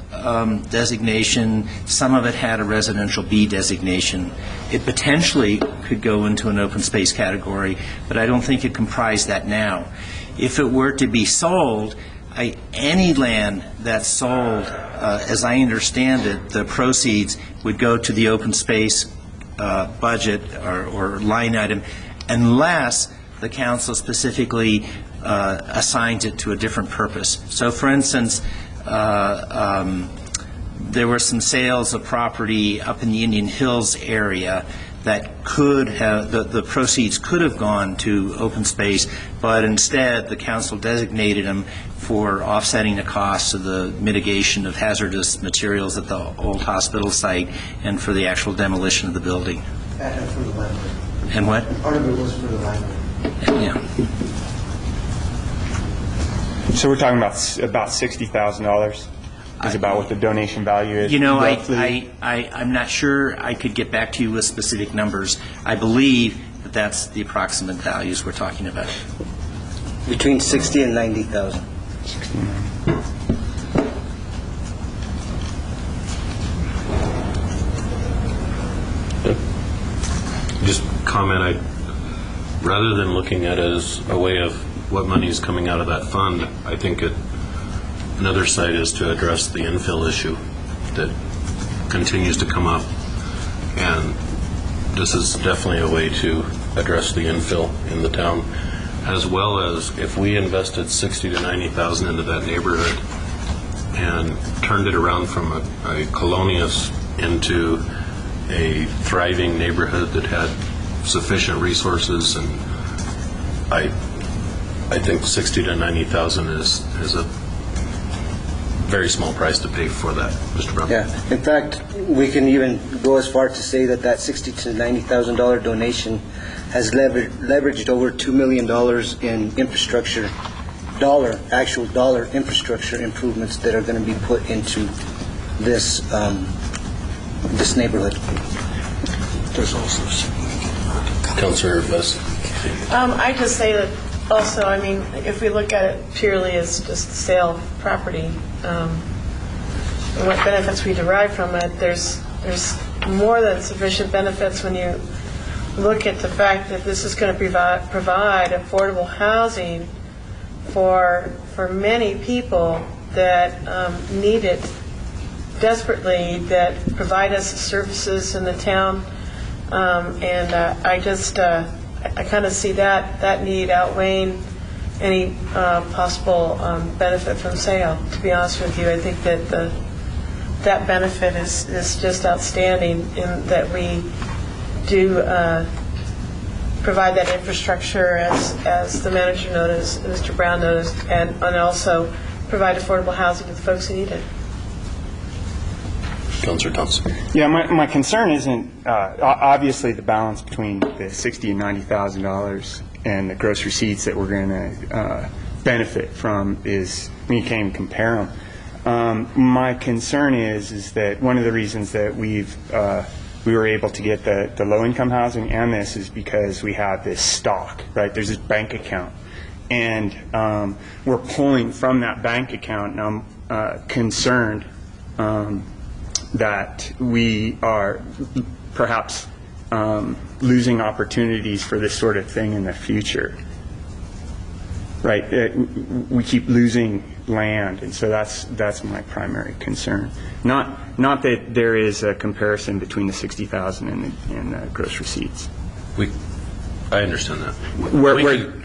designation. Some of it had a residential B designation. It potentially could go into an open space category, but I don't think it comprised that now. If it were to be sold, any land that's sold, as I understand it, the proceeds would go to the open space budget or line item, unless the council specifically assigns it to a different purpose. So, for instance, there were some sales of property up in the Indian Hills area that could have, the proceeds could have gone to open space, but instead the council designated them for offsetting the costs of the mitigation of hazardous materials at the old hospital site and for the actual demolition of the building. And for the library. And what? Part of it was for the library. Yeah. So we're talking about $60,000 is about what the donation value is? You know, roughly? I'm not sure. I could get back to you with specific numbers. I believe that that's the approximate values we're talking about. Between 60 and 90,000. Just comment, rather than looking at it as a way of what money is coming out of that fund, I think another side is to address the infill issue that continues to come up, and this is definitely a way to address the infill in the town, as well as if we invested $60,000 to $90,000 into that neighborhood and turned it around from a colonious into a thriving neighborhood that had sufficient resources, and I think $60,000 to $90,000 is a very small price to pay for that, Mr. Brown. Yeah, in fact, we can even go as far to say that that $60,000 to $90,000 donation has leveraged over $2 million in infrastructure, actual dollar infrastructure improvements that are going to be put into this this neighborhood. There's also Councilor Vest. I just say that also, I mean, if we look at it purely as just sale of property, and what benefits we derive from it, there's more than sufficient benefits when you look at the fact that this is going to provide affordable housing for many people that need it desperately, that provide us services in the town, and I kind of see that need outweighing any possible benefit from sale. To be honest with you, I think that that benefit is just outstanding in that we do provide that infrastructure, as the manager noticed, Mr. Brown noticed, and also provide affordable housing to the folks who need it. Councilor Thompson. Yeah, my concern isn't obviously the balance between the $60,000 and $90,000 and the gross receipts that we're going to benefit from is, you can't even compare them. My concern is that one of the reasons that we were able to get the low-income housing and this is because we have this stock, right? There's this bank account, and we're pulling from that bank account, and I'm concerned that we are perhaps losing opportunities for this sort of thing in the future, right? We keep losing land, and so that's my primary concern. Not that there is a comparison between the $60,000 and the gross receipts. I understand that.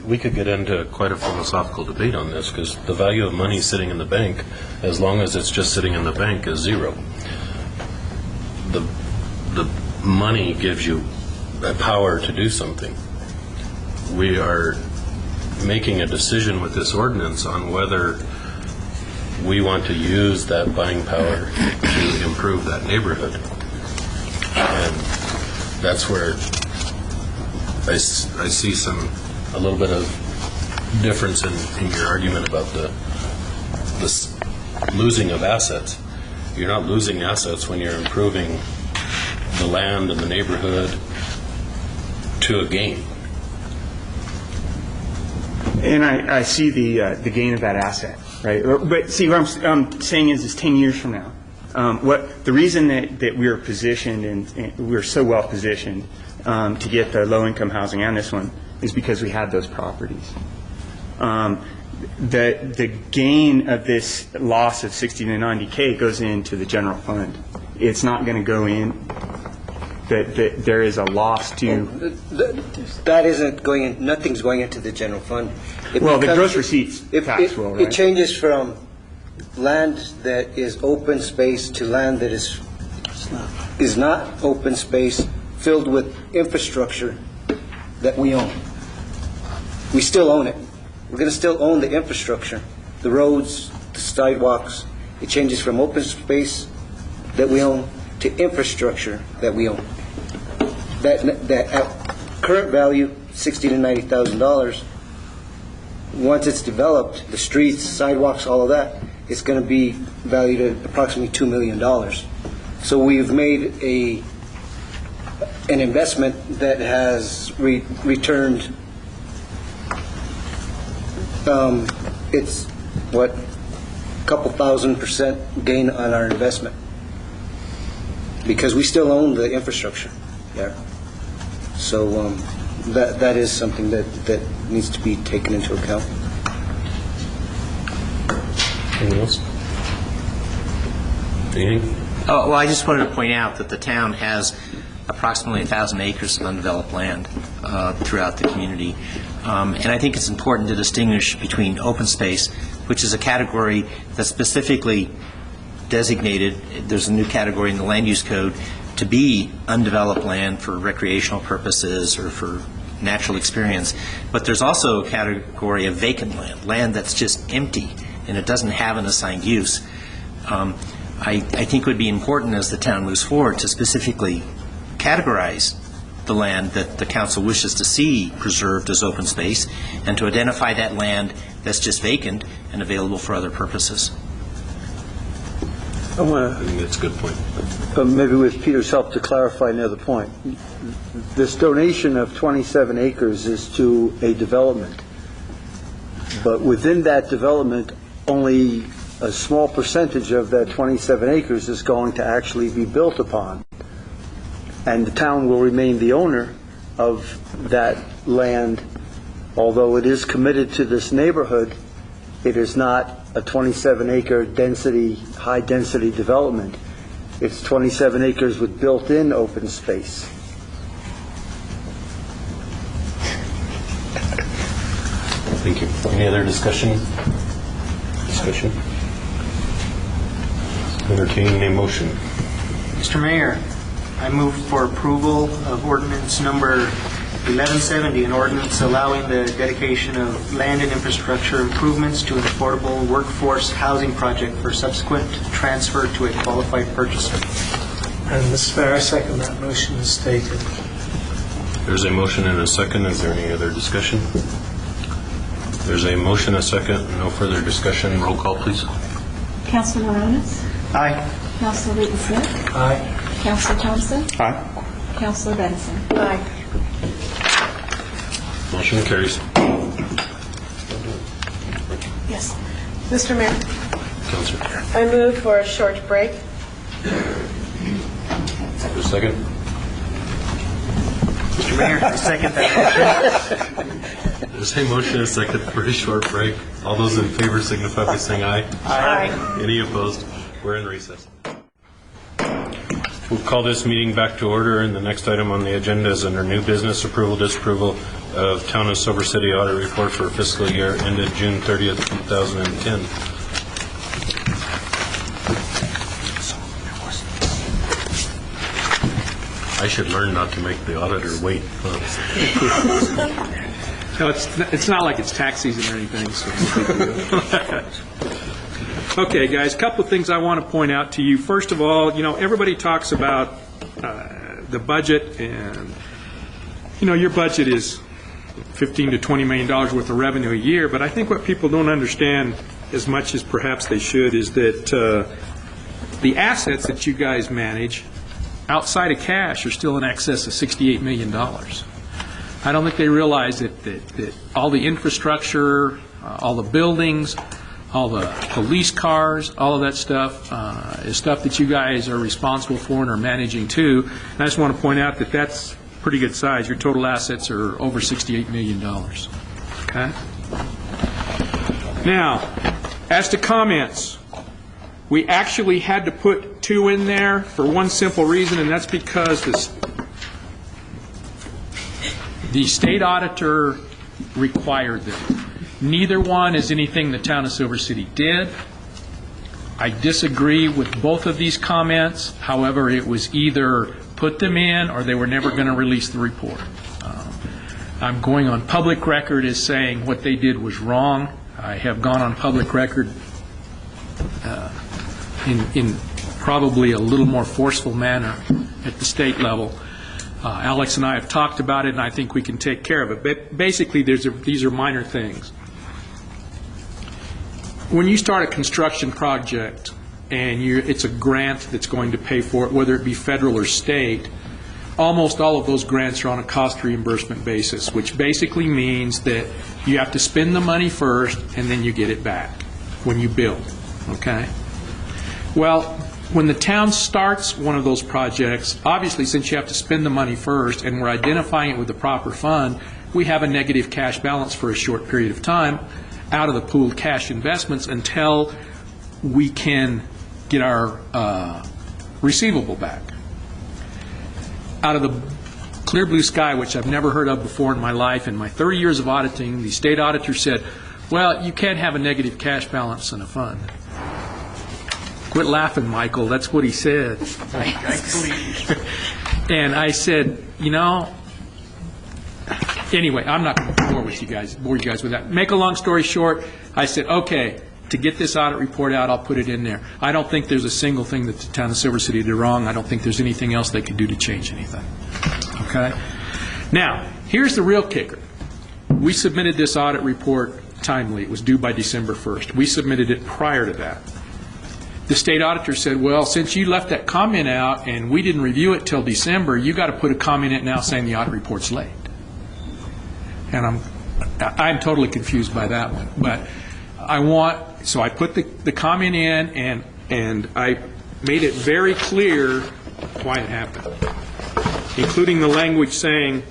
We could get into quite a philosophical debate on this, because the value of money sitting in the bank, as long as it's just sitting in the bank, is zero. The money gives you a power to do something. We are making a decision with this ordinance on whether we want to use that buying power to improve that neighborhood. And that's where I see a little bit of difference in your argument about this losing of assets. You're not losing assets when you're improving the land and the neighborhood to a gain. And I see the gain of that asset, right? But see, what I'm saying is 10 years from now, the reason that we're positioned and we're so well positioned to get the low-income housing and this one is because we had those properties. The gain of this loss of 60 to 90K goes into the general fund. It's not going to go in. That there is a loss to. That isn't going in. Nothing's going into the general fund. The gross receipts tax will, right? It changes from land that is open space to land that is not open space, filled with infrastructure that we own. We still own it. We're going to still own the infrastructure, the roads, the sidewalks. It changes from open space that we own to infrastructure that we own. That at current value, $60,000 to $90,000. Once it's developed, the streets, sidewalks, all of that, it's going to be valued at approximately $2 million. So we've made an investment that has returned. It's what, a couple thousand% gain on our investment, because we still own the infrastructure there. So that is something that needs to be taken into account. Anything else? Anything? Oh, well, I just wanted to point out that the town has approximately 1,000 acres of undeveloped land throughout the community. And I think it's important to distinguish between open space, which is a category that's specifically designated, there's a new category in the land use code, to be undeveloped land for recreational purposes or for natural experience. But there's also a category of vacant land, land that's just empty and it doesn't have an assigned use. I think it would be important as the town moves forward to specifically categorize the land that the council wishes to see preserved as open space, and to identify that land that's just vacant and available for other purposes. I want I think that's a good point. to, maybe with Peter's help, to clarify another point. This donation of 27 acres is to a development, but within that development, only a small percentage of that 27 acres is going to actually be built upon. And the town will remain the owner of that land. Although it is committed to this neighborhood, it is not a 27-acre density, high-density development. It's 27 acres with built-in open space. Thank you. Any other discussion? Entertaining a motion. Mr. Mayor, I move for approval of ordinance number 1170, an ordinance allowing the dedication of land and infrastructure improvements to an affordable workforce housing project for subsequent transfer to a qualified purchaser. And Mr. Mayor, I second that motion as stated. There's a motion and a second. Is there any other discussion? There's a motion, a second, no further discussion. Roll call, please. Councilor Moronis? Aye. Councilor Wheaton Smith? Aye. Councilor Thompson? Aye. Councilor Benson? Aye. Motion carries. Yes. Mr. Mayor, Councilor. I move for a short break. A second. Mr. Mayor, I second that motion. There's a motion, a second for a short break. All those in favor signify by saying aye. Aye. Any opposed? We're in recess. We'll call this meeting back to order, and the next item on the agenda is under new business approval, disapproval of Town of Silver City audit report for fiscal year ended June 30th, 2010. I should learn not to make the auditor wait. No, it's not like it's tax season or anything, so it's a big deal. Okay, guys, a couple of things I want to point out to you. First of all, everybody talks about the budget, and, your budget is $15 to $20 million worth of revenue a year, but I think what people don't understand as much as perhaps they should is that the assets that you guys manage outside of cash are still in excess of $68 million. I don't think they realize that all the infrastructure, all the buildings, all the police cars, all of that stuff is stuff that you guys are responsible for and are managing too. And I just want to point out that that's pretty good size. Your total assets are over $68 million. Okay? Now, as to comments, we actually had to put 2 in there for one simple reason, and that's because the state auditor required them. Neither one is anything the town of Silver City did. I disagree with both of these comments. However, it was either put them in or they were never going to release the report. I'm going on public record as saying what they did was wrong. I have gone on public record in probably a little more forceful manner at the state level. Alex and I have talked about it, and I think we can take care of it. But basically, these are minor things. When you start a construction project and it's a grant that's going to pay for it, whether it be federal or state, almost all of those grants are on a cost reimbursement basis, which basically means that you have to spend the money first and then you get it back when you build. Okay? Well, when the town starts one of those projects, obviously since you have to spend the money first and we're identifying it with the proper fund, we have a negative cash balance for a short period of time out of the pooled cash investments until we can get our receivable back. Out of the clear blue sky, which I've never heard of before in my life, in my 30 years of auditing, the state auditor said, well, you can't have a negative cash balance in a fund. Quit laughing, Michael. That's what he said. And I said, anyway, I'm not going to bore you guys with that. Make a long story short, I said, okay, to get this audit report out, I'll put it in there. I don't think there's a single thing that the town of Silver City did wrong. I don't think there's anything else they could do to change anything. Okay? Now, here's the real kicker. We submitted this audit report timely. It was due by December 1st. We submitted it prior to that. The state auditor said, well, since you left that comment out and we didn't review it till December, you got to put a comment in now saying the audit report's late. And I'm totally confused by that one. But so I put the comment in, and I made it very clear why it happened, including the language saying,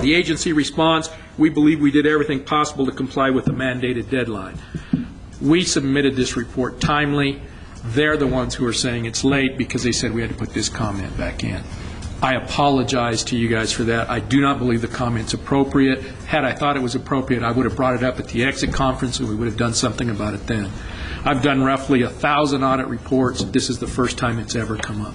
the agency response, we believe we did everything possible to comply with the mandated deadline. We submitted this report timely. They're the ones who are saying it's late because they said we had to put this comment back in. I apologize to you guys for that. I do not believe the comment's appropriate. Had I thought it was appropriate, I would have brought it up at the exit conference and we would have done something about it then. I've done roughly 1,000 audit reports. This is the first time it's ever come up.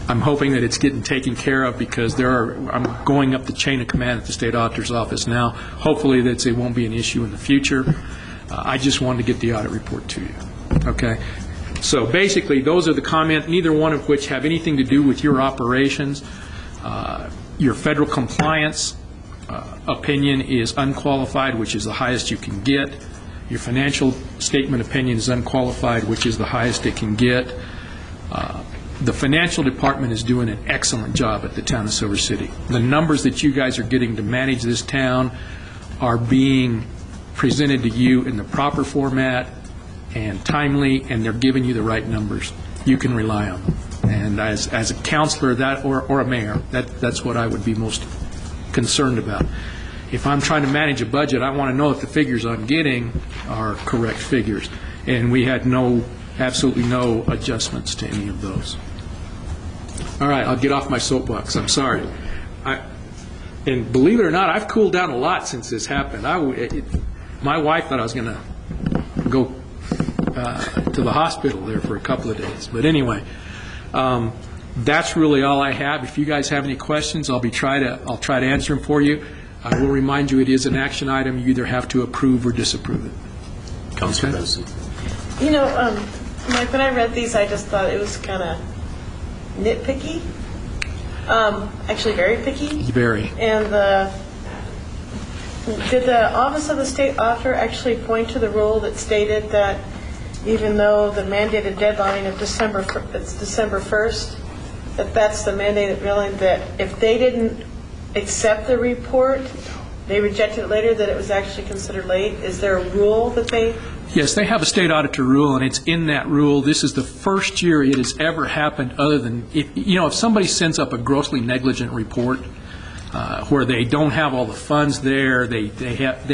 I'm hoping that it's getting taken care of because I'm going up the chain of command at the state auditor's office now. Hopefully that it won't be an issue in the future. I just wanted to get the audit report to you. Okay? So basically, those are the comments, neither one of which have anything to do with your operations. Your federal compliance opinion is unqualified, which is the highest you can get. Your financial statement opinion is unqualified, which is the highest it can get. The financial department is doing an excellent job at the town of Silver City. The numbers that you guys are getting to manage this town are being presented to you in the proper format and timely, and they're giving you the right numbers. You can rely on them. And as a counselor or a mayor, that's what I would be most concerned about. If I'm trying to manage a budget, I want to know if the figures I'm getting are correct figures. And we had absolutely no adjustments to any of those. All right, I'll get off my soapbox. I'm sorry. And believe it or not, I've cooled down a lot since this happened. My wife thought I was going to go to the hospital there for a couple of days. But anyway, that's really all I have. If you guys have any questions, I'll try to answer them for you. I will remind you it is an action item. You either have to approve or disapprove it. Councilor Benson. You know, Mike, when I read these, I just thought it was kind of nitpicky. Actually, very picky. Very. And did the Office of the State Auditor actually point to the rule that stated that even though the mandated deadline of December 1st, that's the mandated deadline, that if they didn't accept the report, they rejected it later, that it was actually considered late? Is there a rule that they... Yes, they have a state auditor rule, and it's in that rule. This is the first year it has ever happened other than, if somebody sends up a grossly negligent report where they don't have all the funds there, they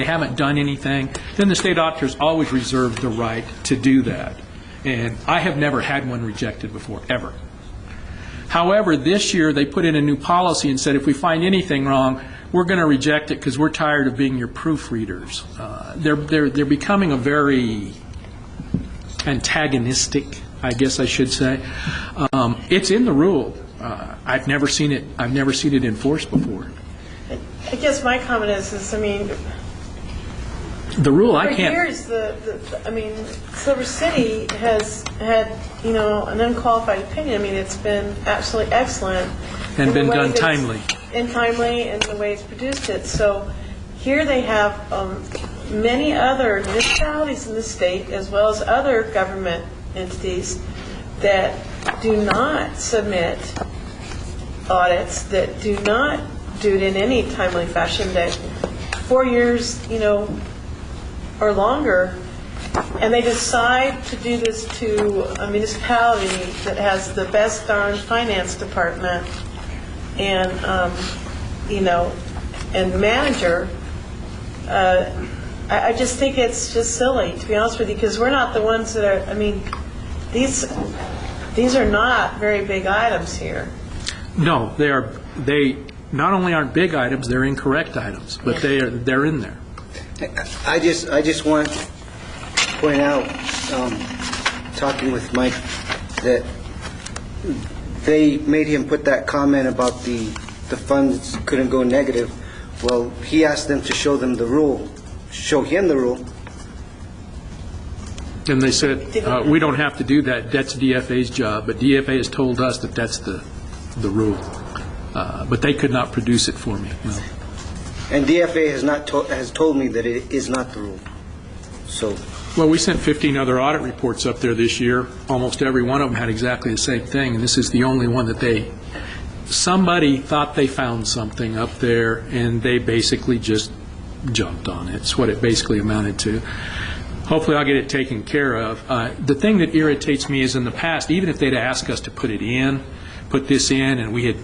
haven't done anything, then the state auditors always reserve the right to do that. And I have never had one rejected before, ever. However, this year they put in a new policy and said if we find anything wrong, we're going to reject it because we're tired of being your proofreaders. They're becoming a very antagonistic, I guess I should say. It's in the rule. I've never seen it enforced before. I guess my comment is I mean, the rule I for can't. years, Silver City has had, an unqualified opinion. I mean, it's been absolutely excellent. And been done timely. And timely in the way it's produced it. So here they have many other municipalities in the state, as well as other government entities, that do not submit audits, that do not do it in any timely fashion, that 4 years, or longer, and they decide to do this to a municipality that has the best darn finance department and, and manager. I just think it's just silly, to be honest with you, because we're not the ones that are, these are not very big items here. No, they not only aren't big items, they're incorrect items, but they're in there. I just want to point out, talking with Mike, that they made him put that comment about the funds couldn't go negative. Well, he asked them to show him the rule, And they said, we don't have to do that, that's DFA's job, but DFA has told us that that's the rule. But they could not produce it for me, no. And DFA has told me that it is not the rule. So, Well, we sent 15 other audit reports up there this year. Almost every one of them had exactly the same thing, and this is the only one that somebody thought they found something up there, and they basically just jumped on it. It's what it basically amounted to. Hopefully I'll get it taken care of. The thing that irritates me is in the past, even if they'd asked us to put this in, and we had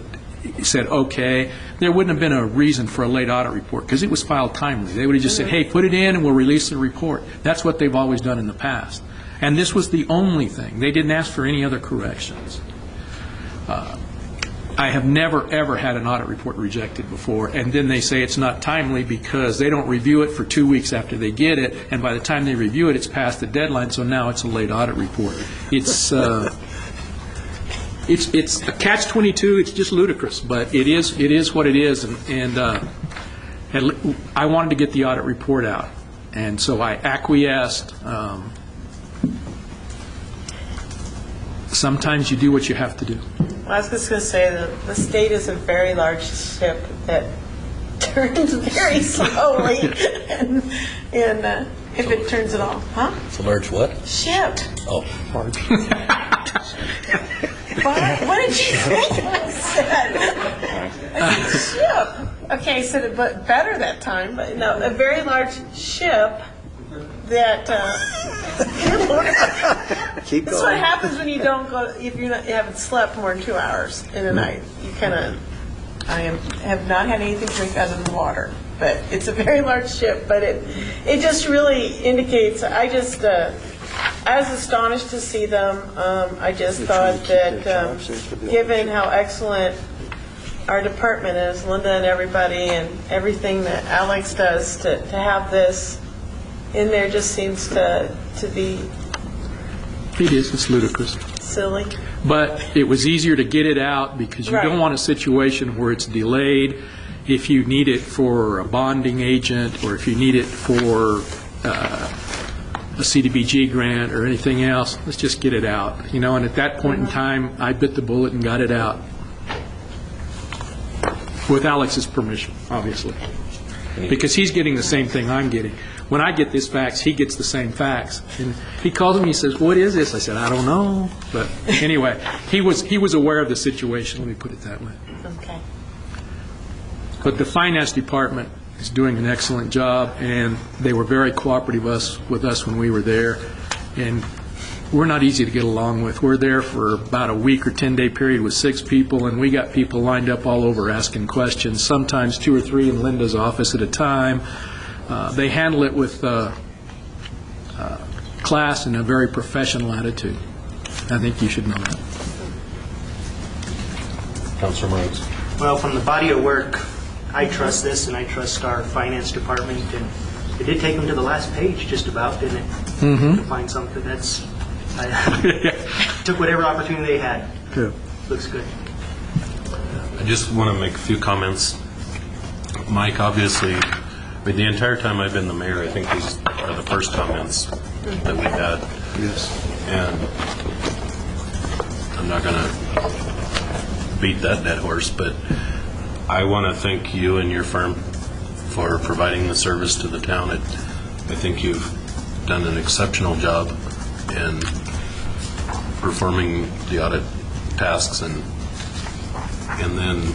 said, okay, there wouldn't have been a reason for a late audit report because it was filed timely. They would have just said, hey, put it in and we'll release the report. That's what they've always done in the past. And this was the only thing. They didn't ask for any other corrections. I have never, ever had an audit report rejected before, and then they say it's not timely because they don't review it for 2 weeks after they get it, and by the time they review it, it's past the deadline, so now it's a late audit report. It's a catch-22. It's just ludicrous, but it is what it is, and I wanted to get the audit report out, and so I acquiesced. Sometimes you do what you have to do. I was just going to say that the state is a very large ship that turns very slowly, and if it turns at all, huh? It's a large what? Ship. Oh, large. What did you think I said? I said ship. Okay, I said it but better that time, but no, a very large ship that. Keep That's what happens when you don't go. If you haven't slept more than 2 hours in a night, you kind of. Have not had anything to drink other than water, but it's a very large ship. But it just really indicates. I was astonished to see them. I just thought that given how excellent our department is, Linda and everybody, and everything that Alex does to have this in there just seems to be. It is. It's ludicrous. Silly. But it was easier to get it out because you don't want a situation where it's delayed. If you need it for a bonding agent or if you need it for a CDBG grant or anything else, let's just get it out. And at that point in time, I bit the bullet and got it out. With Alex's permission, obviously. Because he's getting the same thing I'm getting. When I get this fax, he gets the same fax. And he calls me and he says, what is this? I said, I don't know. But anyway, he was aware of the situation, let me put it that way. Okay. But the finance department is doing an excellent job, and they were very cooperative with us when we were there. And we're not easy to get along with. We're there for about a week or 10-day period with 6 people, and we got people lined up all over asking questions, sometimes 2 or 3 in Linda's office at a time. They handle it with class and a very professional attitude. I think you should know that. Councilor Rhodes. Well, from the body of work, I trust this, and I trust our finance department. And it did take them to the last page, just about, didn't it? Mm-hmm. To find something. I took whatever opportunity they had. Yeah. Looks good. I just want to make a few comments. Mike, obviously, the entire time I've been the mayor, I think these are the first comments that we've had. Yes. And I'm not going to beat that dead horse, but I want to thank you and your firm for providing the service to the town. I think you've done an exceptional job in performing the audit tasks, and then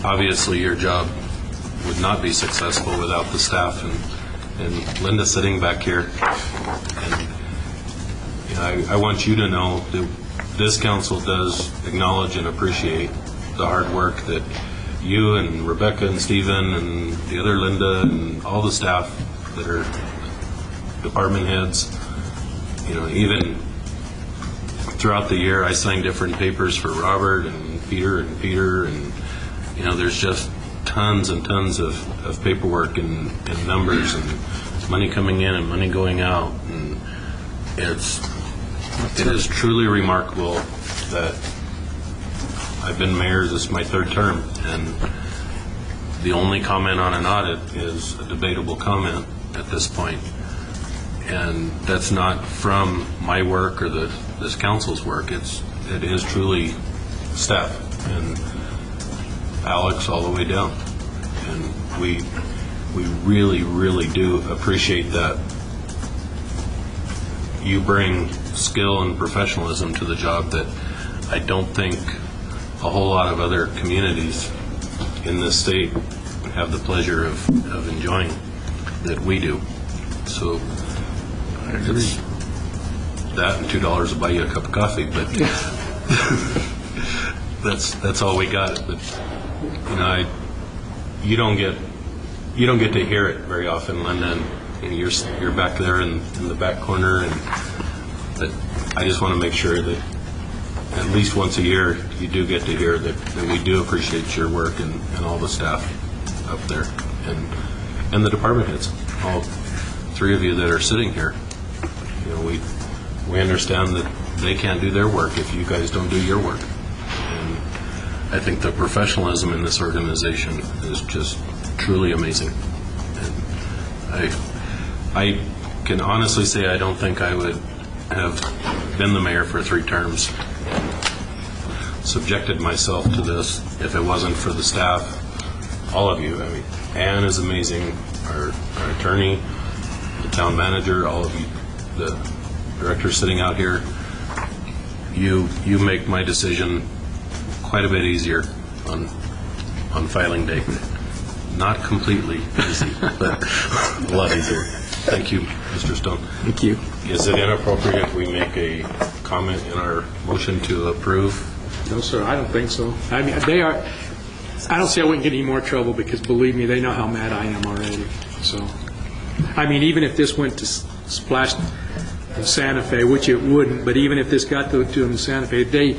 obviously your job would not be successful without the staff and Linda sitting back here. And I want you to know that this council does acknowledge and appreciate the hard work that you and Rebecca and Stephen and the other Linda and all the staff that are department heads, even throughout the year I signed different papers for Robert and Peter, and there's just tons and tons of paperwork and numbers and money coming in and money going out, and it is truly remarkable that I've been mayor. This is my 3rd term, and the only comment on an audit is a debatable comment at this point. And that's not from my work or this council's work. It is truly staff and Alex all the way down. And we really, really do appreciate that you bring skill and professionalism to the job that I don't think a whole lot of other communities in this state have the pleasure of enjoying that we do. So it's that and $2 will buy you a cup of coffee, but that's all we got. But you don't get to hear it very often, Linda. And you're back there in the back corner, but I just want to make sure that at least once a year you do get to hear that we do appreciate your work and all the staff up there and the department heads, all three of you that are sitting here. We understand that they can't do their work if you guys don't do your work. And I think the professionalism in this organization is just truly amazing. And I can honestly say I don't think I would have been the mayor for 3 terms, subjected myself to this if it wasn't for the staff, all of you. I mean, Ann is amazing, our attorney, the town manager, all of you, the directors sitting out here. You make my decision quite a bit easier on filing day. Not completely easy, but a lot easier. Thank you, Mr. Stone. Thank you. Is it inappropriate if we make a comment in our motion to approve? No, sir, I don't think so. I mean, I don't see I wouldn't get any more trouble because, believe me, they know how mad I am already. So, I mean, even if this went to Splash in Santa Fe, which it wouldn't, but even if this got to them in Santa Fe,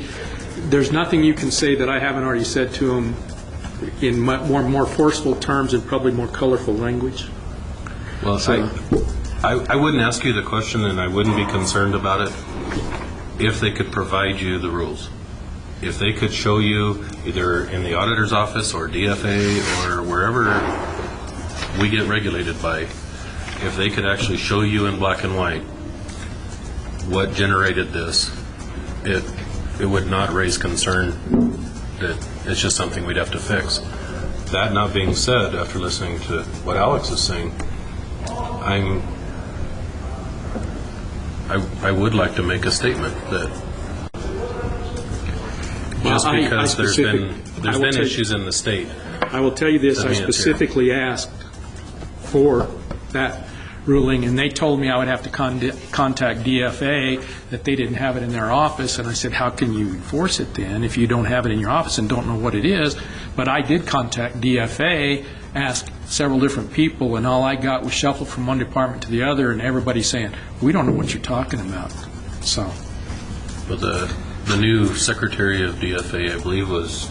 there's nothing you can say that I haven't already said to them in more forceful terms and probably more colorful language. Well, so, I wouldn't ask you the question, and I wouldn't be concerned about it if they could provide you the rules. If they could show you either in the auditor's office or DFA or wherever we get regulated by, if they could actually show you in black and white what generated this, it would not raise concern that it's just something we'd have to fix. That not being said, after listening to what Alex is saying, I would like to make a statement that just because there's been issues in the state. I will tell you this, I specifically asked for that ruling, and they told me I would have to contact DFA, that they didn't have it in their office, and I said, how can you enforce it then if you don't have it in your office and don't know what it is? But I did contact DFA, asked several different people, and all I got was shuffled from one department to the other, and everybody saying, we don't know what you're talking about. So, well, the new secretary of DFA, I believe, was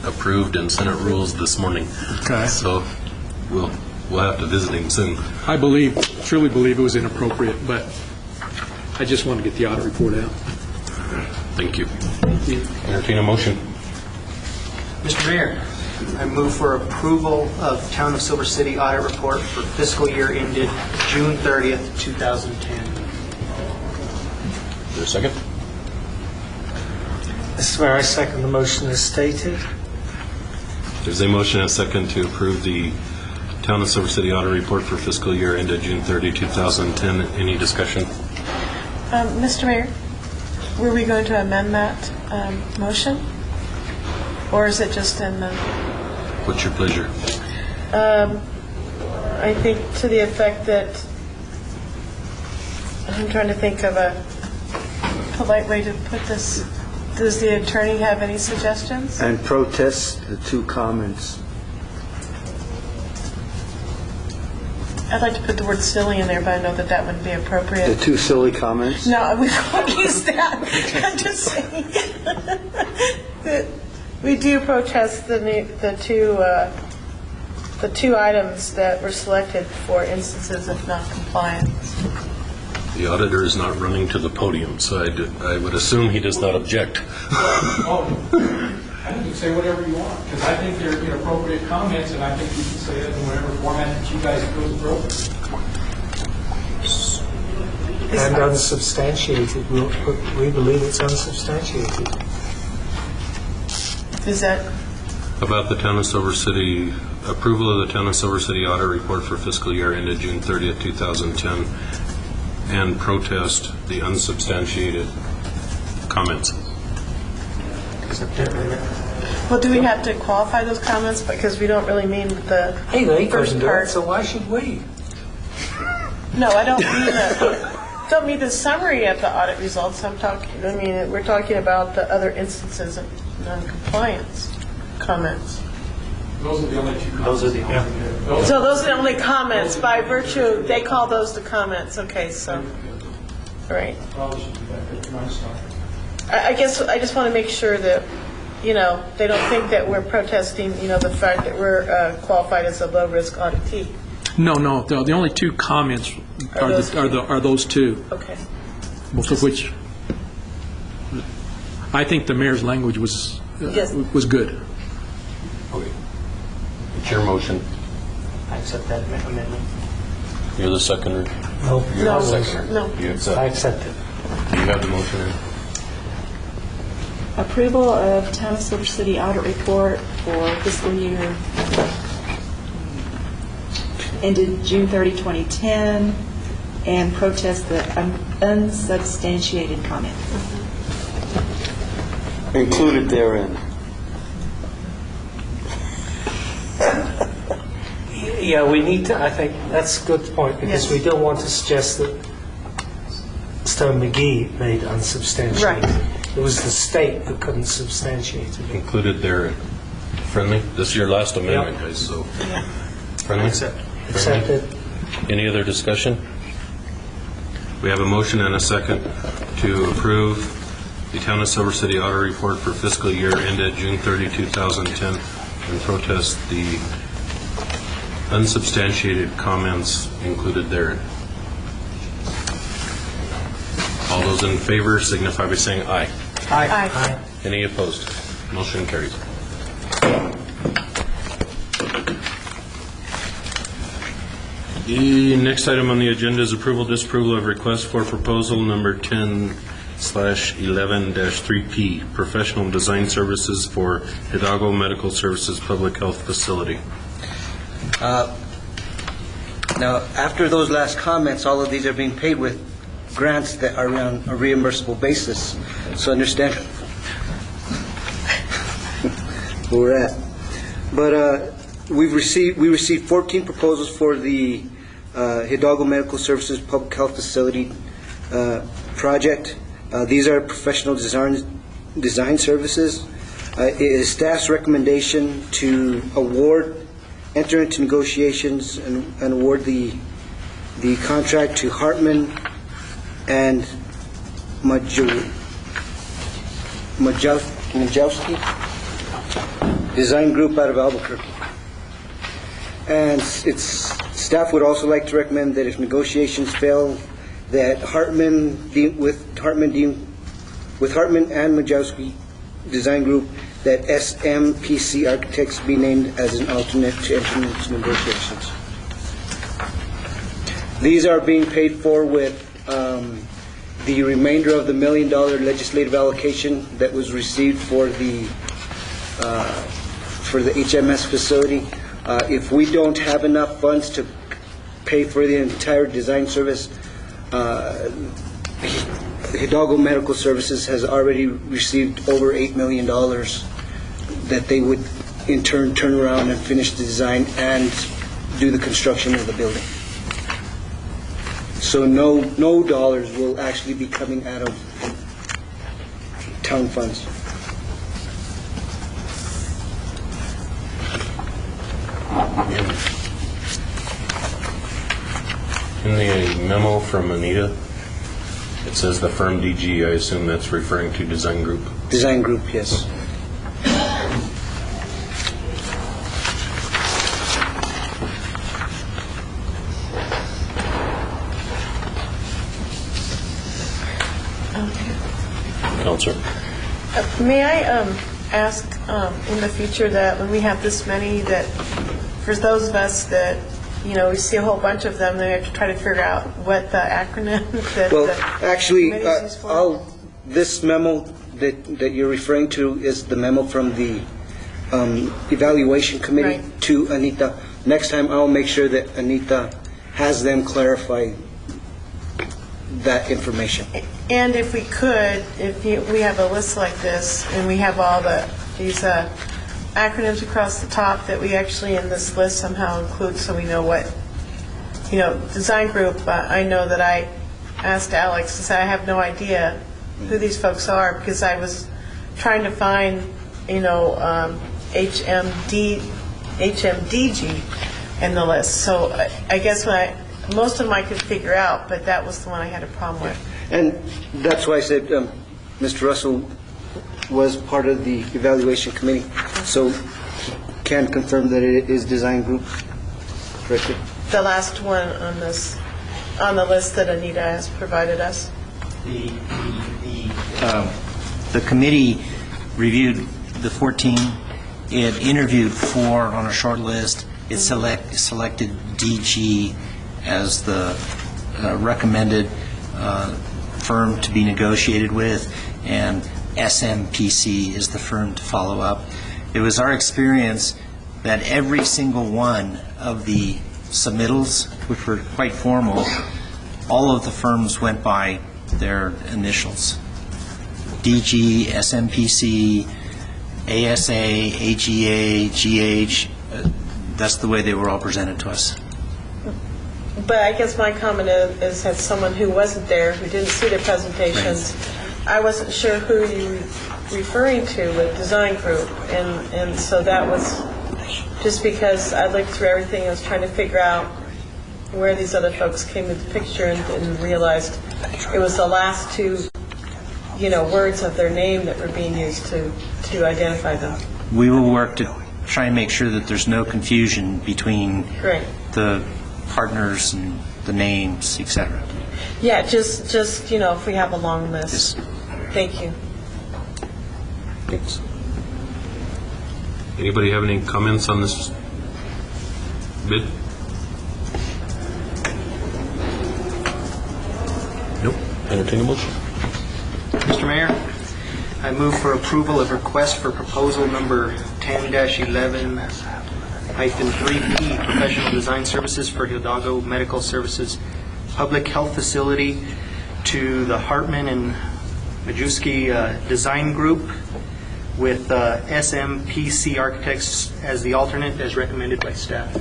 approved in Senate rules this morning. Okay. So we'll have to visit him soon. I truly believe it was inappropriate, but I just want to get the audit report out. Thank you. Entertain a motion. Mr. Mayor, I move for approval of Town of Silver City audit report for fiscal year ended June 30th, 2010. Is there a second? This is where I second the motion as stated. There's a motion and a second to approve the Town of Silver City audit report for fiscal year ended June 30, 2010. Any discussion? Mr. Mayor, were we going to amend that motion? Or is it just in the... What's your pleasure? I think to the effect that... I'm trying to think of a polite way to put this. Does the attorney have any suggestions? And protest the 2 comments. I'd like to put the word silly in there, but I know that that wouldn't be appropriate. The 2 silly comments? No, we won't use that. I'm just saying that we do protest the two items that were selected for instances of non-compliance. The auditor is not running to the podium, so I would assume he does not object. Oh, I think you can say whatever you want, because I think they're inappropriate comments, and I think you can say it in whatever format that you guys feel is appropriate. And unsubstantiated. We believe it's unsubstantiated. Is that, About the Town of Silver City, approval of the Town of Silver City audit report for fiscal year ended June 30th, 2010, and protest the unsubstantiated comments. well, do we have to qualify those comments? Because we don't really mean the Hey, they first couldn't do it, part. so why should we? No, I don't mean the summary of the audit results. We're talking about the other instances of non-compliance comments. Those are the only two. Those are the only. So those are the only comments by virtue, they call those the comments. Okay, so, right. Probably should be back there. I'm sorry. I guess I just want to make sure that, they don't think that we're protesting, the fact that we're qualified as a low-risk auditee. No, the only two comments are those two, Okay. both of which I think the mayor's language was Yes. was good. Okay. It's your motion. I accept that amendment. You're the seconder. No, No, Seconder. no. You I accept. accept it. You have the motion in. Approval of Town of Silver City audit report for fiscal year ended June 30, 2010, and protest the unsubstantiated comment. Included therein. Yeah, we need to, I think, that's a good point, because Yes. we don't want to suggest that Stone McGee made unsubstantiated. Right. It was the state that couldn't substantiate it. Included there. Friendly? This is your last amendment, Yeah. guys, so. Friendly? Accept. Accepted. Any other discussion? We have a motion and a second to approve the Town of Silver City audit report for fiscal year ended June 30, 2010, and protest the unsubstantiated comments included therein. All those in favor signify by saying aye. Aye. Any opposed? Motion carries. The next item on the agenda is approval, disapproval of request for proposal number 10/11-3P, professional design services for Hidalgo Medical Services Public Health Facility. Now, after those last comments, all of these are being paid with grants that are on a reimbursable basis. So understand where we're at. But we received 14 proposals for the Hidalgo Medical Services Public Health Facility project. These are professional design services. It is staff's recommendation to enter into negotiations and award the contract to Hartman and Majowski Design Group out of Albuquerque. And staff would also like to recommend that if negotiations fail, that Hartman and Majowski Design Group, that SMPC Architects be named as an alternate to enter into negotiations. These are being paid for with the remainder of the $1 million legislative allocation that was received for the HMS facility. If we don't have enough funds to pay for the entire design service, Hidalgo Medical Services has already received over $8 million that they would in turn turn around and finish the design and do the construction of the building. So no dollars will actually be coming out of town funds. In the memo from Anita, it says the firm DG. I assume that's referring to Design Group. Design Group, yes. Counselor? May I ask in the future that when we have this many, that for those of us that we see a whole bunch of them, then we have to try to figure out what the acronym that Well, the actually, committee's used for. this memo that you're referring to is the memo from the evaluation committee Right. to Anita. Next time, I'll make sure that Anita has them clarify that information. And if we could, we have a list like this, and we have all these acronyms across the top, that we actually in this list somehow include, so we know what, design group. I know that I asked Alex to say I have no idea who these folks are, because I was trying to find, HMDG in the list. So I guess most of them I could figure out, but that was the one I had a problem with. And that's why I said Mr. Russell was part of the evaluation committee, so he can confirm that it is design group correctly. The last one on the list that Anita has provided us. The committee reviewed the 14. It interviewed 4 on a short list. It selected DG as the recommended firm to be negotiated with, and SMPC is the firm to follow up. It was our experience that every single one of the submittals, which were quite formal, all of the firms went by their initials. DG, SMPC, ASA, AGA, GH, that's the way they were all presented to us. But I guess my comment is as someone who wasn't there, who didn't see the presentations, I wasn't sure who you were referring to with design group, and so that was just because I looked through everything. I was trying to figure out where these other folks came into the picture, and realized it was the last 2 words of their name that were being used to identify them. We will work to try and make sure that there's no confusion between Great. the partners and the names, etc. Yeah, just if we have a long list. Thank you. Thanks. Anybody have any comments on this bid? Nope. Entertain a motion. Mr. Mayor, I move for approval of request for proposal number 10-11-3P, professional design services for Hidalgo Medical Services Public Health Facility, to the Hartman and Majewski Design Group, with SMPC Architects as the alternate, as recommended by staff.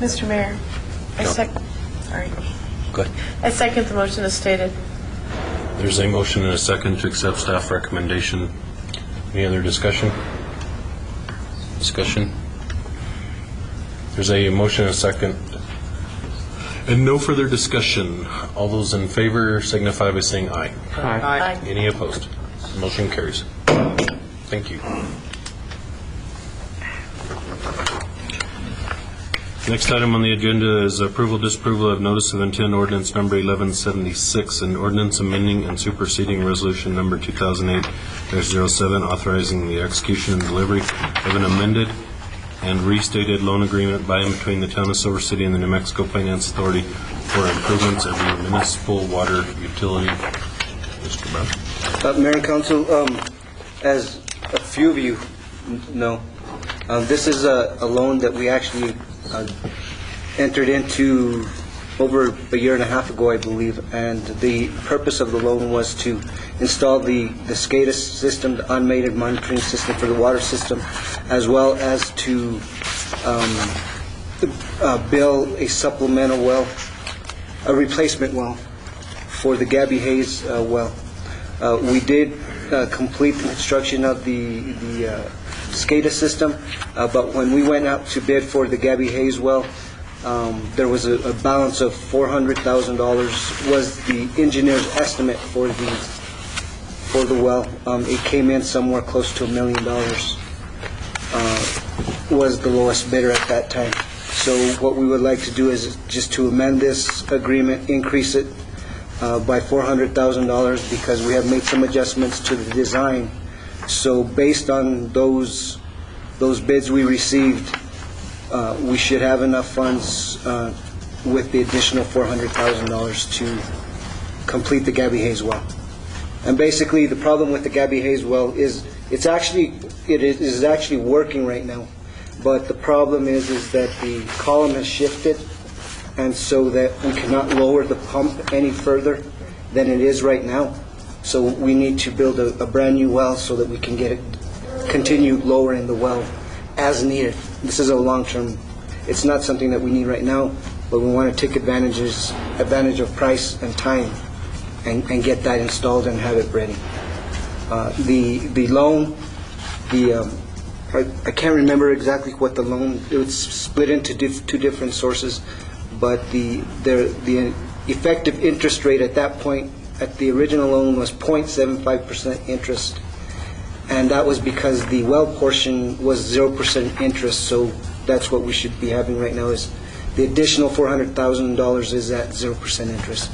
Mr. Mayor, sorry. Go ahead. I second the motion as stated. There's a motion and a second to accept staff recommendation. Any other discussion? There's a motion and a second. And no further discussion. All those in favor signify by saying aye. Aye. Any opposed? Motion carries. Thank you. Next item on the agenda is approval, disapproval of notice of intent ordinance number 1176 and ordinance amending and superseding resolution number 2008-07 authorizing the execution and delivery of an amended and restated loan agreement by and between the town of Silver City and the New Mexico Finance Authority for improvements of the municipal water utility. Mr. Brown. Mayor and Council, as a few of you know, this is a loan that we actually entered into over a year and a half ago, I believe, and the purpose of the loan was to install the SCADA system, the automated monitoring system for the water system, as well as to build a supplemental well, a replacement well for the Gabby Hayes well. We did complete the construction of the SCADA system, but when we went out to bid for the Gabby Hayes well, there was a balance of $400,000 was the engineer's estimate for the well. It came in somewhere close to $1 million. Was the lowest bidder at that time. So what we would like to do is just to amend this agreement, increase it by $400,000 because we have made some adjustments to the design. So based on those bids we received, we should have enough funds with the additional $400,000 to complete the Gabby Hayes well. And basically, the problem with the Gabby Hayes well is it is actually working right now. But the problem is that the column has shifted, and so that we cannot lower the pump any further than it is right now. So we need to build a brand new well so that we can get it, continue lowering the well as needed. This is a long-term, it's not something that we need right now, but we want to take advantage of price and time and get that installed and have it ready. The loan, I can't remember exactly what the loan, it was split into two different sources, but the effective interest rate at that point, at the original loan, was 0.75% interest, and that was because the well portion was 0% interest, so that's what we should be having right now. Is the additional $400,000 is at 0% interest.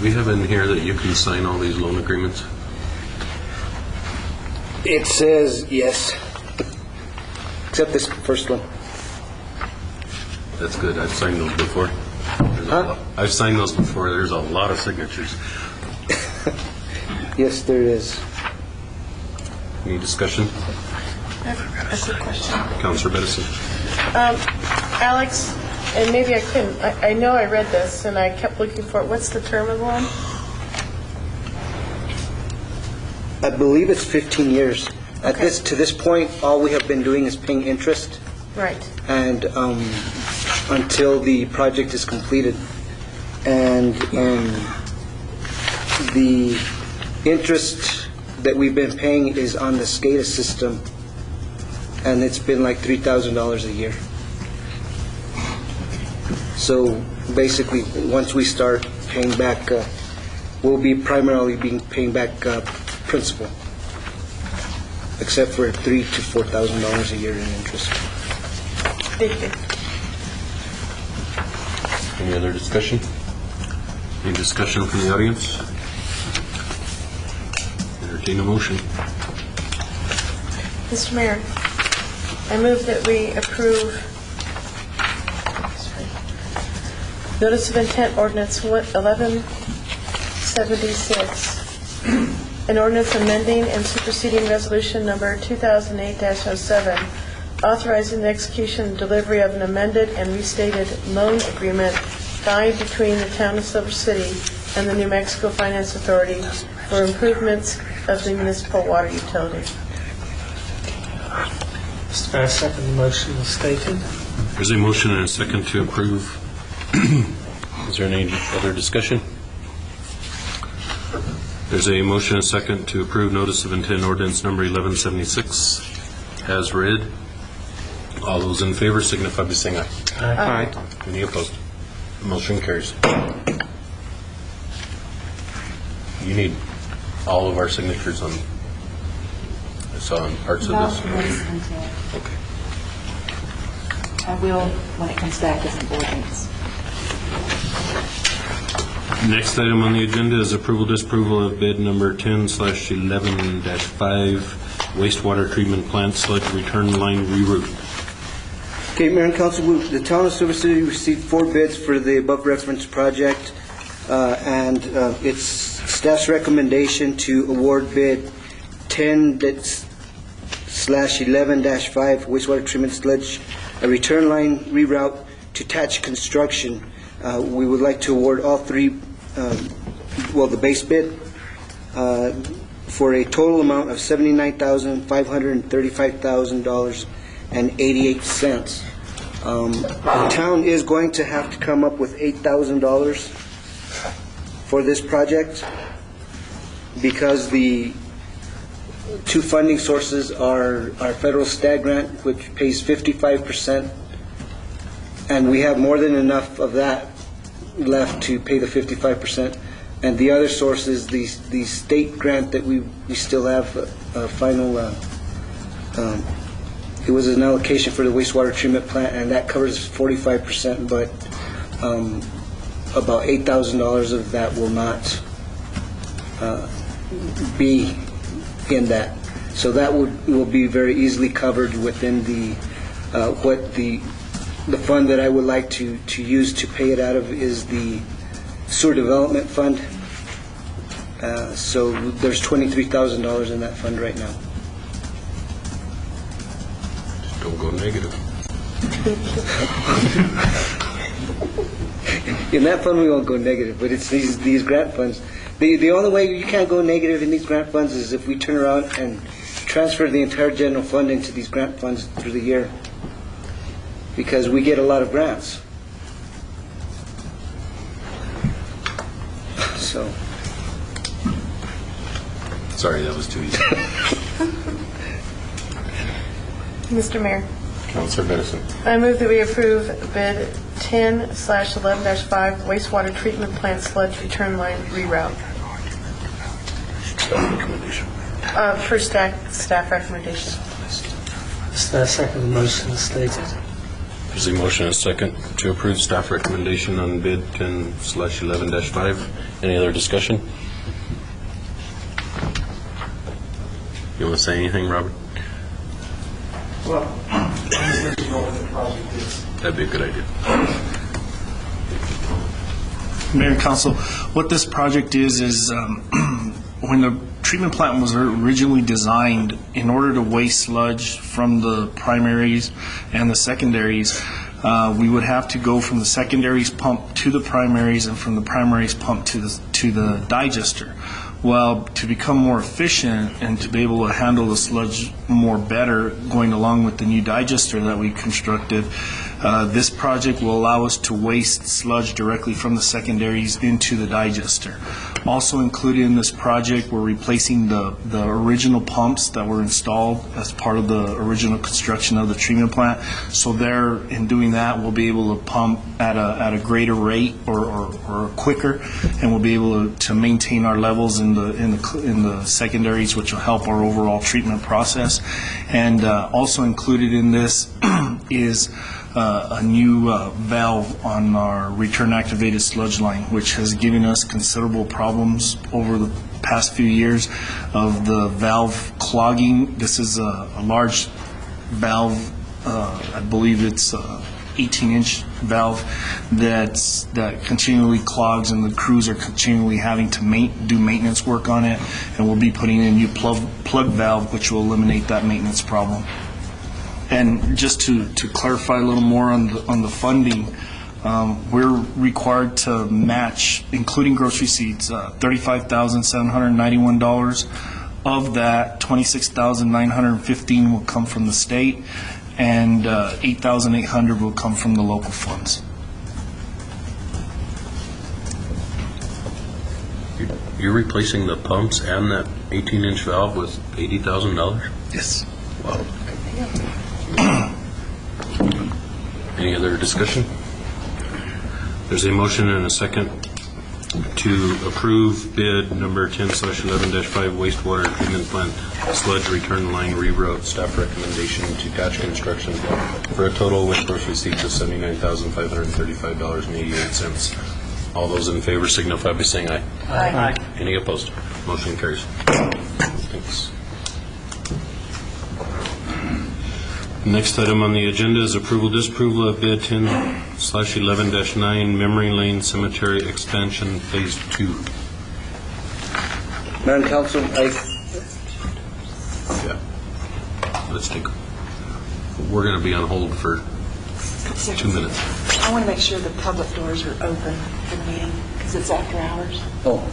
We have in here that you can sign all these loan agreements? It says yes, except this first one. That's good. I've signed those before. I've signed those before. There's a lot of signatures. Yes, there is. Any discussion? I have a question. Councilor Bedison. Alex, and maybe I couldn't, I know I read this and I kept looking for it. What's the term of the loan? I believe it's 15 years. To this point, all we have been doing is paying interest. Right. And until the project is completed. And the interest that we've been paying is on the SCADA system, and it's been like $3,000 a year. So basically, once we start paying back, we'll be primarily paying back principal, except for $3,000 to $4,000 a year in interest. Thank you. Any other discussion? Any discussion from the audience? Entertain a motion. Mr. Mayor, I move that we approve Notice of Intent Ordinance 1176, an ordinance amending and superseding Resolution Number 2008-07, authorizing the execution and delivery of an amended and restated loan agreement signed between the Town of Silver City and the New Mexico Finance Authority for improvements of the municipal water utility. I second the motion as stated. There's a motion and a second to approve. Is there any other discussion? There's a motion and a second to approve Notice of Intent Ordinance Number 1176 as read. All those in favor signify by saying aye. Aye. Any opposed? The motion carries. You need all of our signatures on. I saw on parts of this. Okay. I will when it comes back as an ordinance. Next item on the agenda is approval disapproval of bid number 10/11-5 wastewater treatment plant sludge return line reroute. Okay, Mayor and Council, the Town of Silver City received 4 bids for the above referenced project, and it's staff's recommendation to award bid 10/11-5 wastewater treatment sludge a return line reroute to Tatch Construction. We would like to award all 3, the base bid, for a total amount of $79,535,000.88. The town is going to have to come up with $8,000 for this project because the 2 funding sources are our federal STAG grant, which pays 55%, and we have more than enough of that left to pay the 55%. And the other source is the state grant that we still have a final. It was an allocation for the wastewater treatment plant, and that covers 45%, but about $8,000 of that will not be in that. So that will be very easily covered within the, what the fund that I would like to use to pay it out of is the sewer development fund. So there's $23,000 in that fund right now. Don't go negative. In that fund, we won't go negative, but it's these grant funds. The only way you can't go negative in these grant funds is if we turn around and transfer the entire general fund into these grant funds through the year, because we get a lot of grants. So. Sorry, that was too easy. Mr. Mayor, Councilor Benison. I move that we approve bid 10/11-5 wastewater treatment plant sludge return line reroute. Staff recommendation. For staff recommendation. Second motion is stated. There's a motion and a second to approve staff recommendation on bid 10/11-5. Any other discussion? You want to say anything, Robert? Well, let you know what the project is. That'd be a good idea. Mayor and Council, what this project is when the treatment plant was originally designed, in order to waste sludge from the primaries and the secondaries, we would have to go from the secondaries pump to the primaries and from the primaries pump to the digester. Well, to become more efficient and to be able to handle the sludge more better, going along with the new digester that we constructed, this project will allow us to waste sludge directly from the secondaries into the digester. Also included in this project, we're replacing the original pumps that were installed as part of the original construction of the treatment plant. So there, in doing that, we'll be able to pump at a greater rate or quicker, and we'll be able to maintain our levels in the secondaries, which will help our overall treatment process. And also included in this is a new valve on our return activated sludge line, which has given us considerable problems over the past few years of the valve clogging. This is a large valve, I believe it's 18-inch valve that continually clogs, and the crews are continually having to do maintenance work on it, and we'll be putting in a new plug valve which will eliminate that maintenance problem. And just to clarify a little more on the funding, we're required to match, including gross receipts, $35,791. Of that, $26,915 will come from the state, and $8,800 will come from the local funds. You're replacing the pumps and that 18-inch valve with $80,000? Yes. Wow. Any other discussion? There's a motion and a second to approve bid number 10/11-5 wastewater treatment plant sludge return line reroute. Staff recommendation to Dodge Construction for a total with gross receipts of $79,535.88. All those in favor signify by saying aye. Aye. Any opposed? Motion carries. Thanks. Next item on the agenda is approval, disapproval of bid 10/11-9 Memory Lane Cemetery Expansion Phase 2. Mayor and Council, Yeah. Let's take, we're going to be on hold for 2 minutes. I want to make sure the public doors are open for the meeting, because it's after hours. Oh.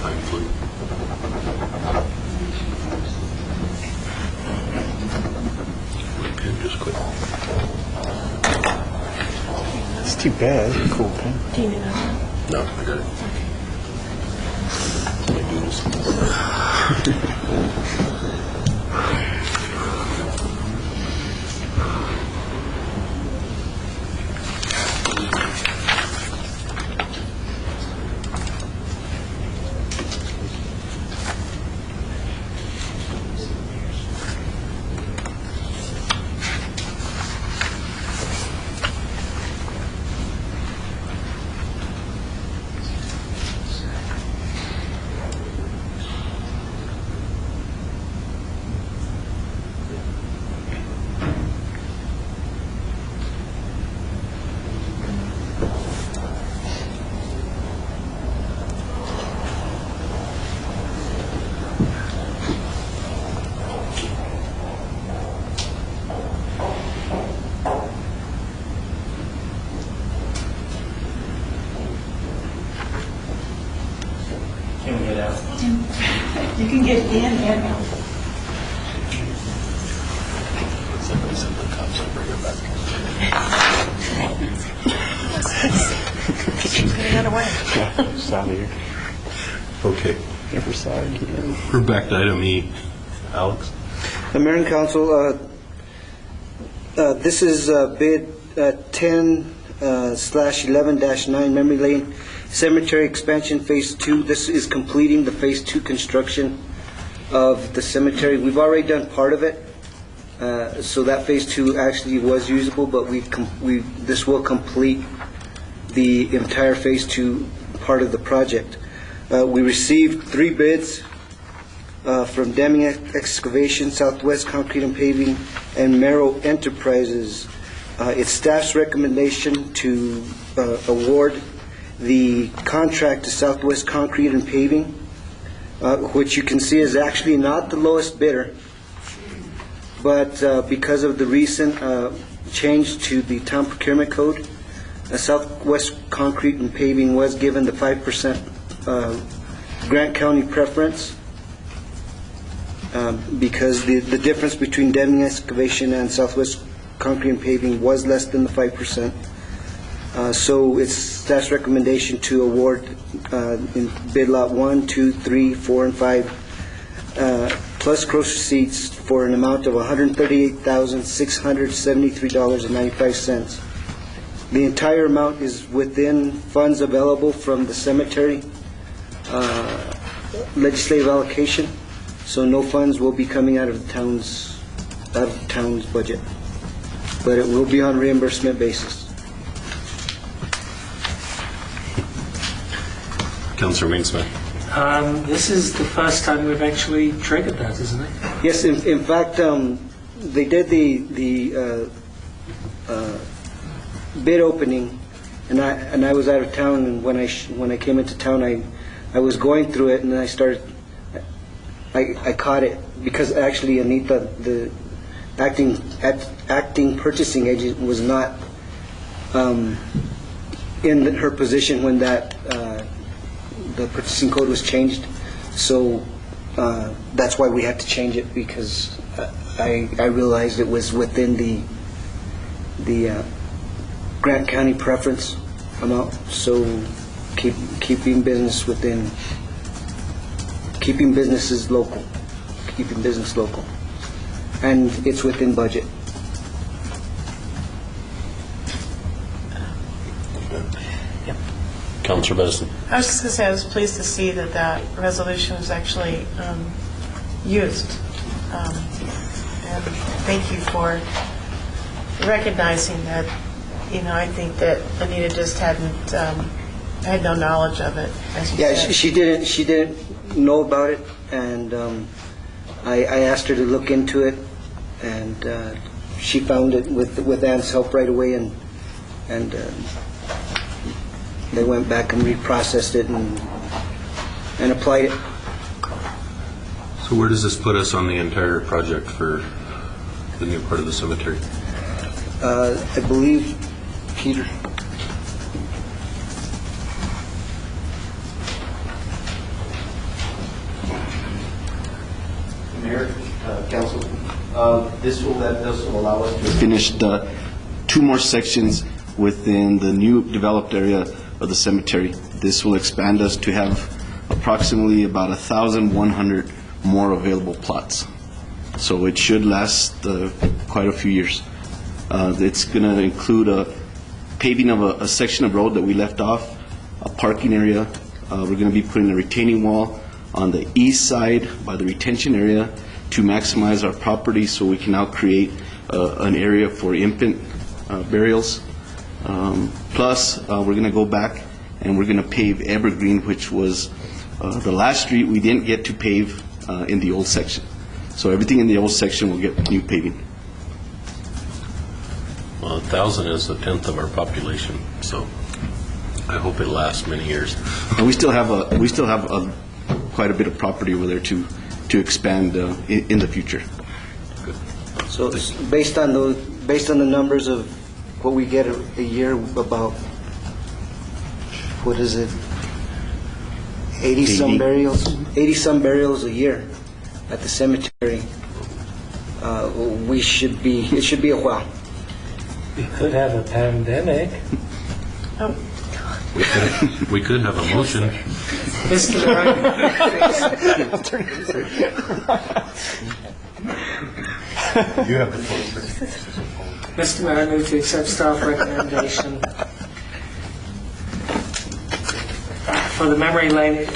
Time flew. My pen just quit. It's too bad. It's a cool pen. Do you need another? No, I got it. Can I do this? Can we get out? You can get in and out. Getting out of way. Just out of here. Okay, Never saw it again. we're back to item E. Alex? The Mayor and Council, this is bid 10/11-9 Memory Lane Cemetery Expansion Phase 2. This is completing the Phase 2 construction of the cemetery. We've already done part of it, so that Phase 2 actually was usable, but this will complete the entire Phase 2 part of the project. We received 3 bids from Deming Excavation, Southwest Concrete and Paving, and Merrill Enterprises. It's staff's recommendation to award the contract to Southwest Concrete and Paving, which you can see is actually not the lowest bidder, but because of the recent change to the town procurement code, Southwest Concrete and Paving was given the 5% Grant County preference, because the difference between Deming Excavation and Southwest Concrete and Paving was less than the 5%. So it's staff's recommendation to award in bid lot 1, 2, 3, 4, and 5, plus gross receipts for an amount of $138,673.95. The entire amount is within funds available from the cemetery legislative allocation, so no funds will be coming out of the town's budget, but it will be on reimbursement basis. Councilor Wayne-Smith? This is the first time we've actually triggered that, isn't it? Yes, in fact, they did the bid opening, and I was out of town, and when I came into town, I was going through it, and I caught it, because actually Anita, the acting purchasing agent, was not in her position when the purchasing code was changed, so that's why we had to change it, because I realized it was within the Grant County preference amount, so keeping businesses local, keeping business local, and it's within budget. Councilor Bedison? I was just going to say, I was pleased to see that resolution was actually used. And thank you for recognizing that. I think that Anita just had no knowledge of it, as you said. She didn't know about it, and I asked her to look into it, and she found it with Ann's help right away, and they went back and reprocessed it and applied it. So where does this put us on the entire project for the new part of the cemetery? I believe, Peter. Mayor, Council, this will allow us to finish the 2 more sections within the new developed area of the cemetery. This will expand us to have approximately about 1,100 more available plots. So it should last quite a few years. It's going to include a paving of a section of road that we left off, a parking area. We're going to be putting a retaining wall on the east side by the retention area to maximize our property, so we can now create an area for infant burials. Plus, we're going to go back and we're going to pave Evergreen, which was the last street we didn't get to pave in the old section. So everything in the old section will get new paving. Well, 1,000 is 1/10 of our population, so I hope it lasts many years. And we still have quite a bit of property over there to expand in the future. Good. So based on the numbers of what we get a year, about, what is it, 80-some burials, 80-some burials a year at the cemetery. It should be a while. We could have a pandemic. Oh, We could have a motion. Mr. You have the floor. Mr. Mayor, I move to accept staff recommendation for the Memory Lane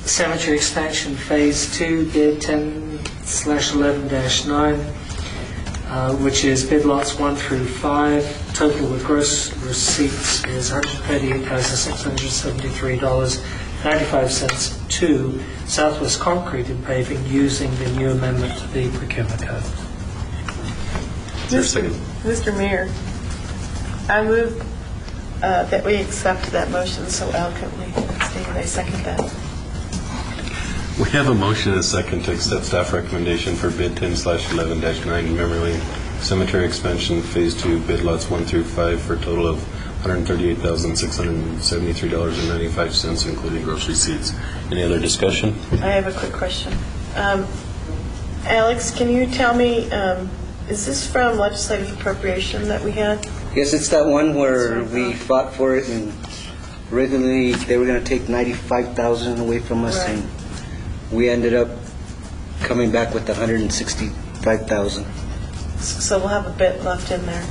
Cemetery Expansion Phase 2, bid 10/11-9, which is bid lots 1 through 5. Total with gross receipts is $138,673.95 to Southwest Concrete and Paving using the new amendment to the procurement code. Is there a second? Mr. Mayor, I move that we accept that motion so eloquently. Steve, I second that. We have a motion and a second to accept staff recommendation for bid 10/11-9 Memory Lane Cemetery Expansion Phase 2, bid lots 1 through 5 for a total of $138,673.95, including gross receipts. Any other discussion? I have a quick question. Alex, can you tell me, is this from legislative appropriation that we had? Yes, it's that one where we fought for it, and originally they were going to take $95,000 away from us, Right. and we ended up coming back with $165,000. So we'll have a bit left in there.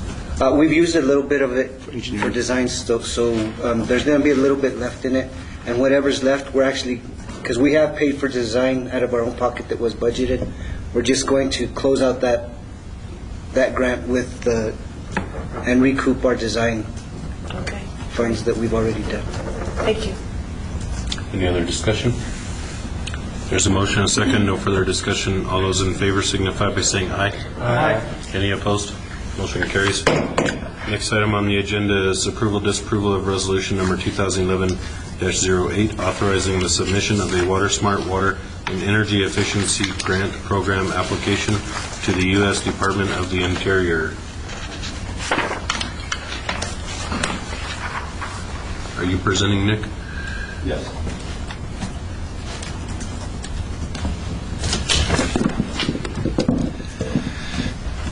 We've used a little bit of it for design stuff, so there's going to be a little bit left in it, and whatever's left, we're actually, because we have paid for design out of our own pocket that was budgeted, we're just going to close out that grant with and recoup our design funds that we've already done. Thank you. Any other discussion? There's a motion and a second. No further discussion. All those in favor signify by saying aye. Aye. Any opposed? Motion carries. Next item on the agenda is approval, disapproval of resolution number 2011-08, authorizing the submission of a Water Smart Water and Energy Efficiency Grant Program application to the U.S. Department of the Interior. Are you presenting, Nick? Yes.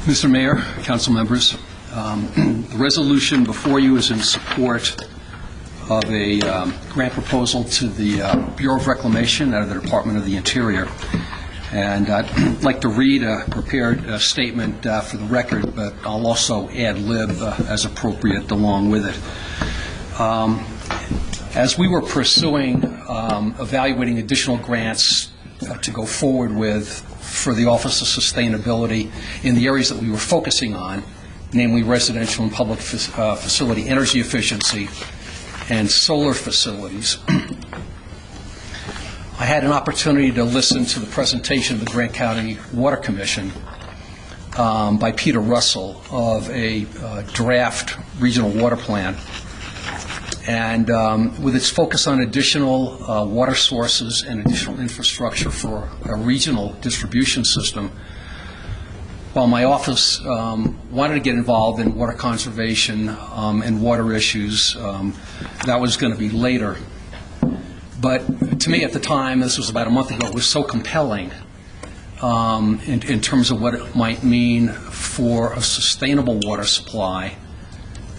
Mr. Mayor, council members, the resolution before you is in support of a grant proposal to the Bureau of Reclamation out of the Department of the Interior. And I'd like to read a prepared statement for the record, but I'll also ad lib as appropriate along with it. As we were pursuing, evaluating additional grants to go forward with for the Office of Sustainability in the areas that we were focusing on, namely residential and public facility energy efficiency and solar facilities, I had an opportunity to listen to the presentation of the Grant County Water Commission by Peter Russell of a draft regional water plan. And with its focus on additional water sources and additional infrastructure for a regional distribution system, while my office wanted to get involved in water conservation and water issues, that was going to be later. But to me at the time, this was about a month ago, it was so compelling in terms of what it might mean for a sustainable water supply,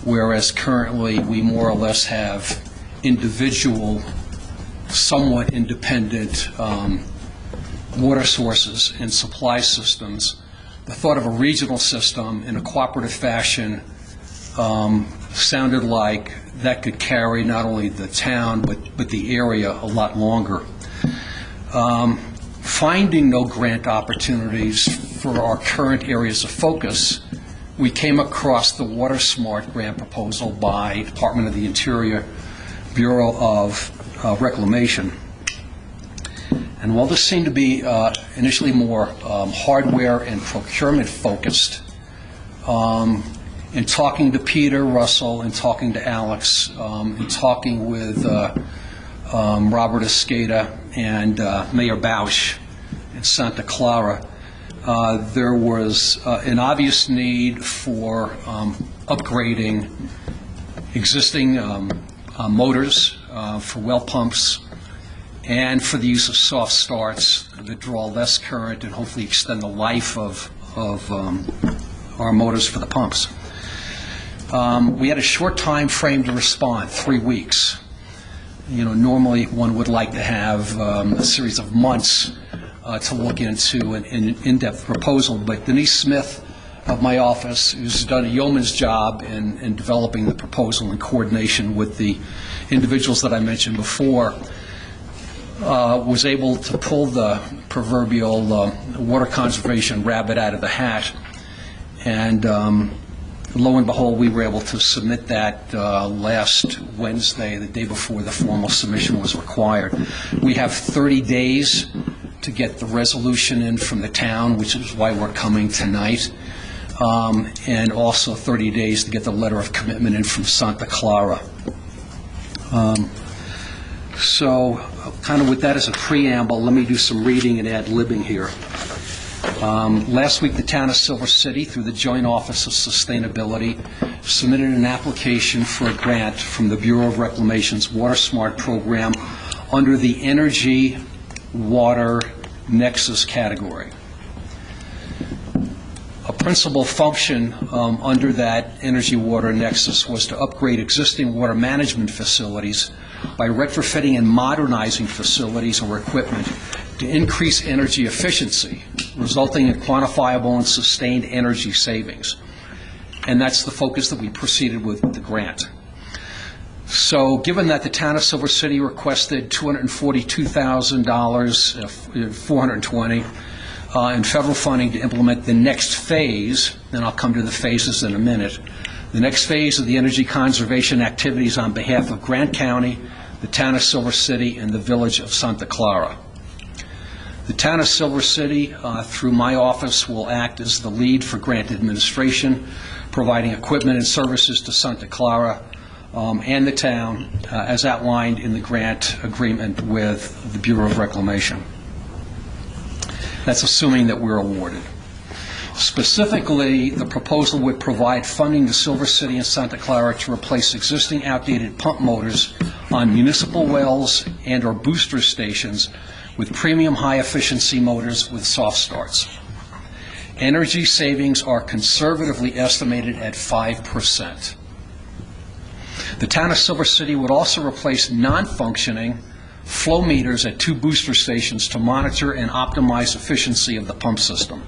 whereas currently we more or less have individual, somewhat independent water sources and supply systems. The thought of a regional system in a cooperative fashion sounded like that could carry not only the town but the area a lot longer. Finding no grant opportunities for our current areas of focus, we came across the Water Smart grant proposal by Department of the Interior, Bureau of Reclamation. And while this seemed to be initially more hardware and procurement focused, in talking to Peter Russell and talking to Alex, and talking with Robert Escada and Mayor Bausch in Santa Clara, there was an obvious need for upgrading existing motors for well pumps and for the use of soft starts that draw less current and hopefully extend the life of our motors for the pumps. We had a short time frame to respond, 3 weeks. Normally one would like to have a series of months to look into an in-depth proposal, but Denise Smith of my office, who's done a yeoman's job in developing the proposal in coordination with the individuals that I mentioned before, was able to pull the proverbial water conservation rabbit out of the hat. And lo and behold, we were able to submit that last Wednesday, the day before the formal submission was required. We have 30 days to get the resolution in from the town, which is why we're coming tonight, and also 30 days to get the letter of commitment in from Santa Clara. So kind of with that as a preamble, let me do some reading and ad-libbing here. Last week, the town of Silver City, through the Joint Office of Sustainability, submitted an application for a grant from the Bureau of Reclamation's Water Smart program under the Energy Water Nexus category. A principal function under that Energy Water Nexus was to upgrade existing water management facilities by retrofitting and modernizing facilities or equipment to increase energy efficiency, resulting in quantifiable and sustained energy savings. And that's the focus that we proceeded with the grant. So given that the town of Silver City requested $242,000, $420, in federal funding to implement the next phase, and I'll come to the phases in a minute, the next phase of the energy conservation activities on behalf of Grant County, the town of Silver City, and the village of Santa Clara. The town of Silver City, through my office, will act as the lead for grant administration, providing equipment and services to Santa Clara and the town, as outlined in the grant agreement with the Bureau of Reclamation. That's assuming that we're awarded. Specifically, the proposal would provide funding to Silver City and Santa Clara to replace existing outdated pump motors on municipal wells and/or booster stations with premium high-efficiency motors with soft starts. Energy savings are conservatively estimated at 5%. The town of Silver City would also replace non-functioning flow meters at 2 booster stations to monitor and optimize efficiency of the pump system.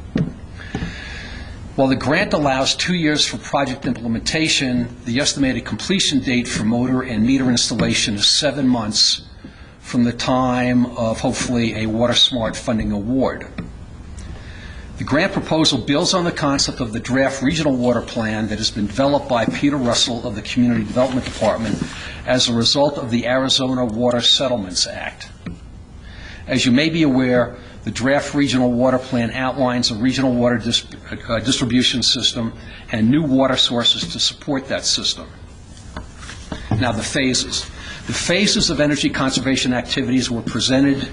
While the grant allows 2 years for project implementation, the estimated completion date for motor and meter installation is 7 months from the time of hopefully a Water Smart funding award. The grant proposal builds on the concept of the draft regional water plan that has been developed by Peter Russell of the Community Development Department as a result of the Arizona Water Settlements Act. As you may be aware, the draft regional water plan outlines a regional water distribution system and new water sources to support that system. Now, the phases. The phases of energy conservation activities were presented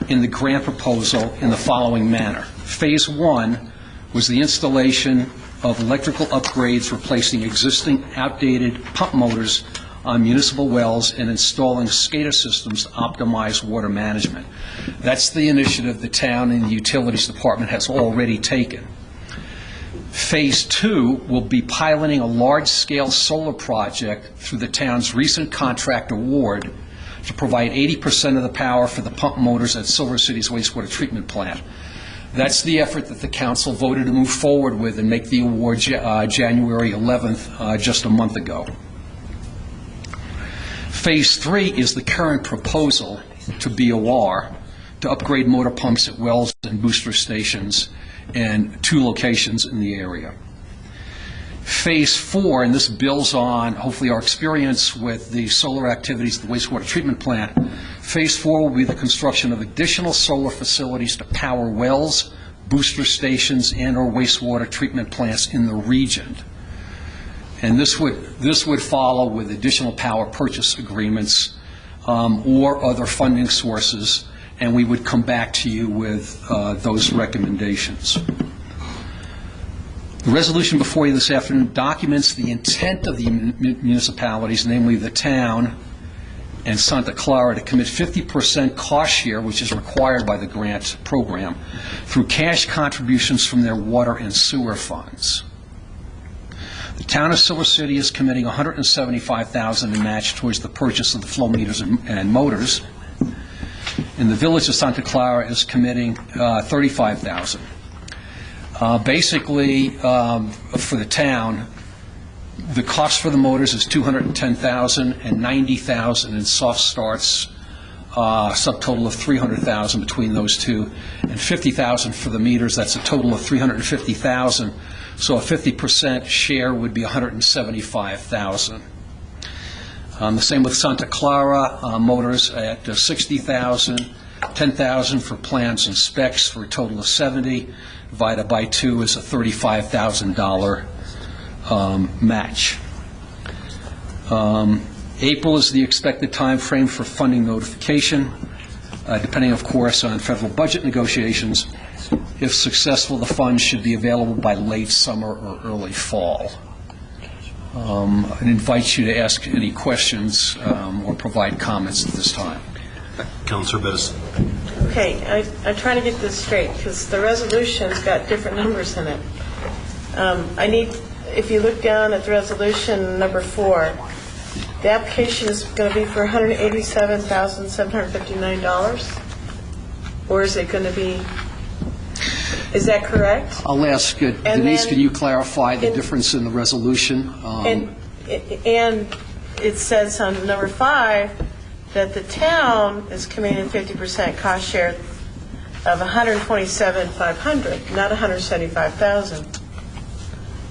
in the grant proposal in the following manner. Phase 1 was the installation of electrical upgrades replacing existing outdated pump motors on municipal wells and installing SCADA systems to optimize water management. That's the initiative the town and the utilities department has already taken. Phase 2 will be piloting a large-scale solar project through the town's recent contract award to provide 80% of the power for the pump motors at Silver City's wastewater treatment plant. That's the effort that the council voted to move forward with and make the award January 11th, just a month ago. Phase 3 is the current proposal to BOR to upgrade motor pumps at wells and booster stations in 2 locations in the area. Phase 4, and this builds on hopefully our experience with the solar activities at the wastewater treatment plant, Phase 4 will be the construction of additional solar facilities to power wells, booster stations, and/or wastewater treatment plants in the region. And this would follow with additional power purchase agreements or other funding sources, and we would come back to you with those recommendations. The resolution before you this afternoon documents the intent of the municipalities, namely the town, and Santa Clara to commit 50% cost share, which is required by the grant program, through cash contributions from their water and sewer funds. The town of Silver City is committing $175,000 in match towards the purchase of the flow meters and motors, and the village of Santa Clara is committing $35,000. Basically, for the town, the cost for the motors is $210,000 and $90,000 in soft starts, subtotal of $300,000 between those two, and $50,000 for the meters. That's a total of $350,000. So a 50% share would be $175,000. The same with Santa Clara Motors at $60,000, $10,000 for plans and specs for a total of $70,000. Divided by 2 is a $35,000 match. April is the expected time frame for funding notification, depending, of course, on federal budget negotiations. If successful, the funds should be available by late summer or early fall. I invite you to ask any questions or provide comments at this time. Councilor Bettis. Okay, I'm trying to get this straight, because the resolution's got different numbers in it. If you look down at the resolution number 4, the application is going to be for $187,759, or is it going to be, is that correct? I'll ask Denise, can you clarify the difference in the resolution? And it says on number 5 that the town is committing 50% cost share of $127,500, not $175,000.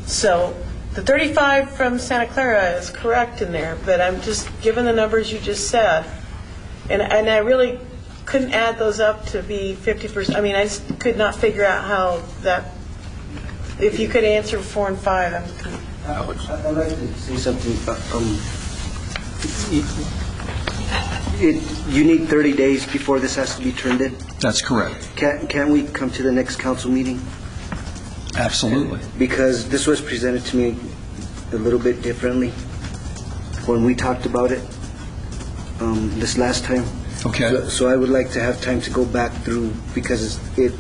So the 35 from Santa Clara is correct in there, but I'm just given the numbers you just said, and I really couldn't add those up to be 50%. I mean, I just could not figure out how that. If you could answer 4 and 5, I'd like to say something. You need 30 days before this has to be turned in? That's correct. Can we come to the next council meeting? Absolutely. Because this was presented to me a little bit differently when we talked about it this last time. Okay. So I would like to have time to go back through, because it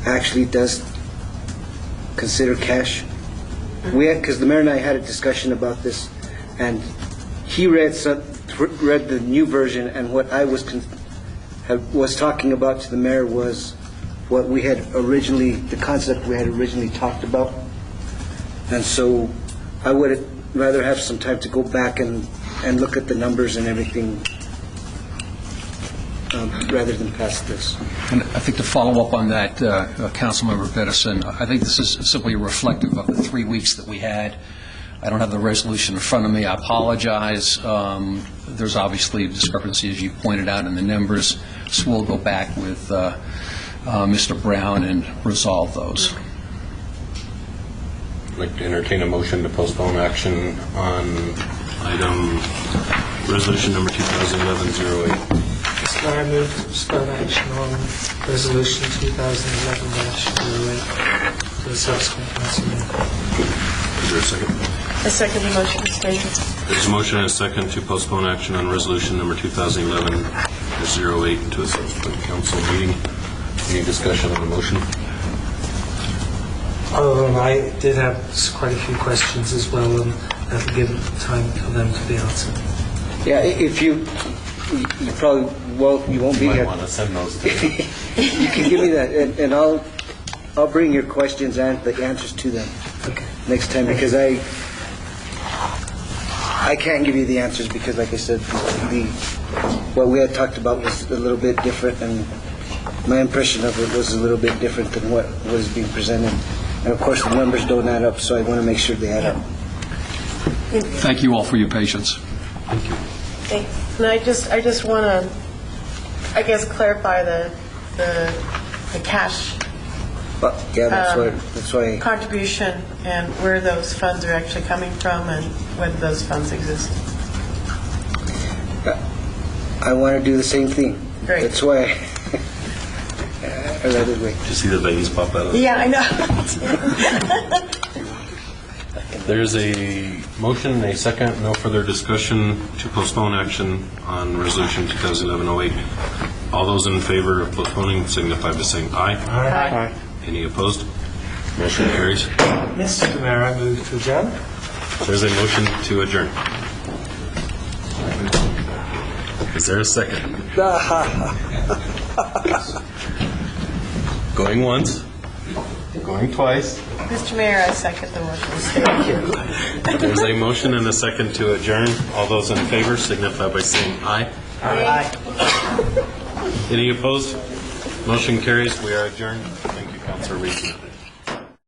actually does consider cash. Because the mayor and I had a discussion about this, and he read the new version, and what I was talking about to the mayor was what we had originally, the concept we had originally talked about. And so I would rather have some time to go back and look at the numbers and everything rather than pass this. And I think to follow up on that, Councilmember Pettison, I think this is simply reflective of the 3 weeks that we had. I don't have the resolution in front of me. I apologize. There's obviously a discrepancy, as you pointed out, in the numbers. So we'll go back with Mr. Brown and resolve those. I'd like to entertain a motion to postpone action on item resolution number 2011-08. So I move to postpone action on resolution 2011-08 to the subsequent council meeting. Is there a second? I second the motion, Mr. Davis. There's a motion and a second to postpone action on resolution number 2011-08 to a subsequent council meeting. Any discussion on the motion? I did have quite a few questions as well, and that'll give time for them to be answered. Yeah, if you probably you won't be You might here. want to send those to me. You can give me that, and I'll bring your questions and the answers to them next time, because I can't give you the answers because, like I said, what we had talked about was a little bit different, and my impression of it was a little bit different than what was being presented. And of course, the numbers don't add up, so I want to make sure they add up. Thank you all for your patience. Thank you. And I just want to, I guess, clarify the cash Yeah, that's why. contribution and where those funds are actually coming from and whether those funds exist. I want to do the same thing. Great. That's why I rather wait. Did you see the veins pop out of it? Yeah, I know. There's a motion and a second, no further discussion to postpone action on Resolution 2011-08. All those in favor of postponing signify by saying aye. Aye. Any opposed? Motion carries. Mr. Mayor, I move to adjourn. There's a motion to adjourn. Is there a second? Going once, going twice. Mr. Mayor, I second the motion. Thank you. There's a motion and a second to adjourn. All those in favor signify by saying aye. Aye. Any opposed? Motion carries. We are adjourned. Thank you, Councilor Reed.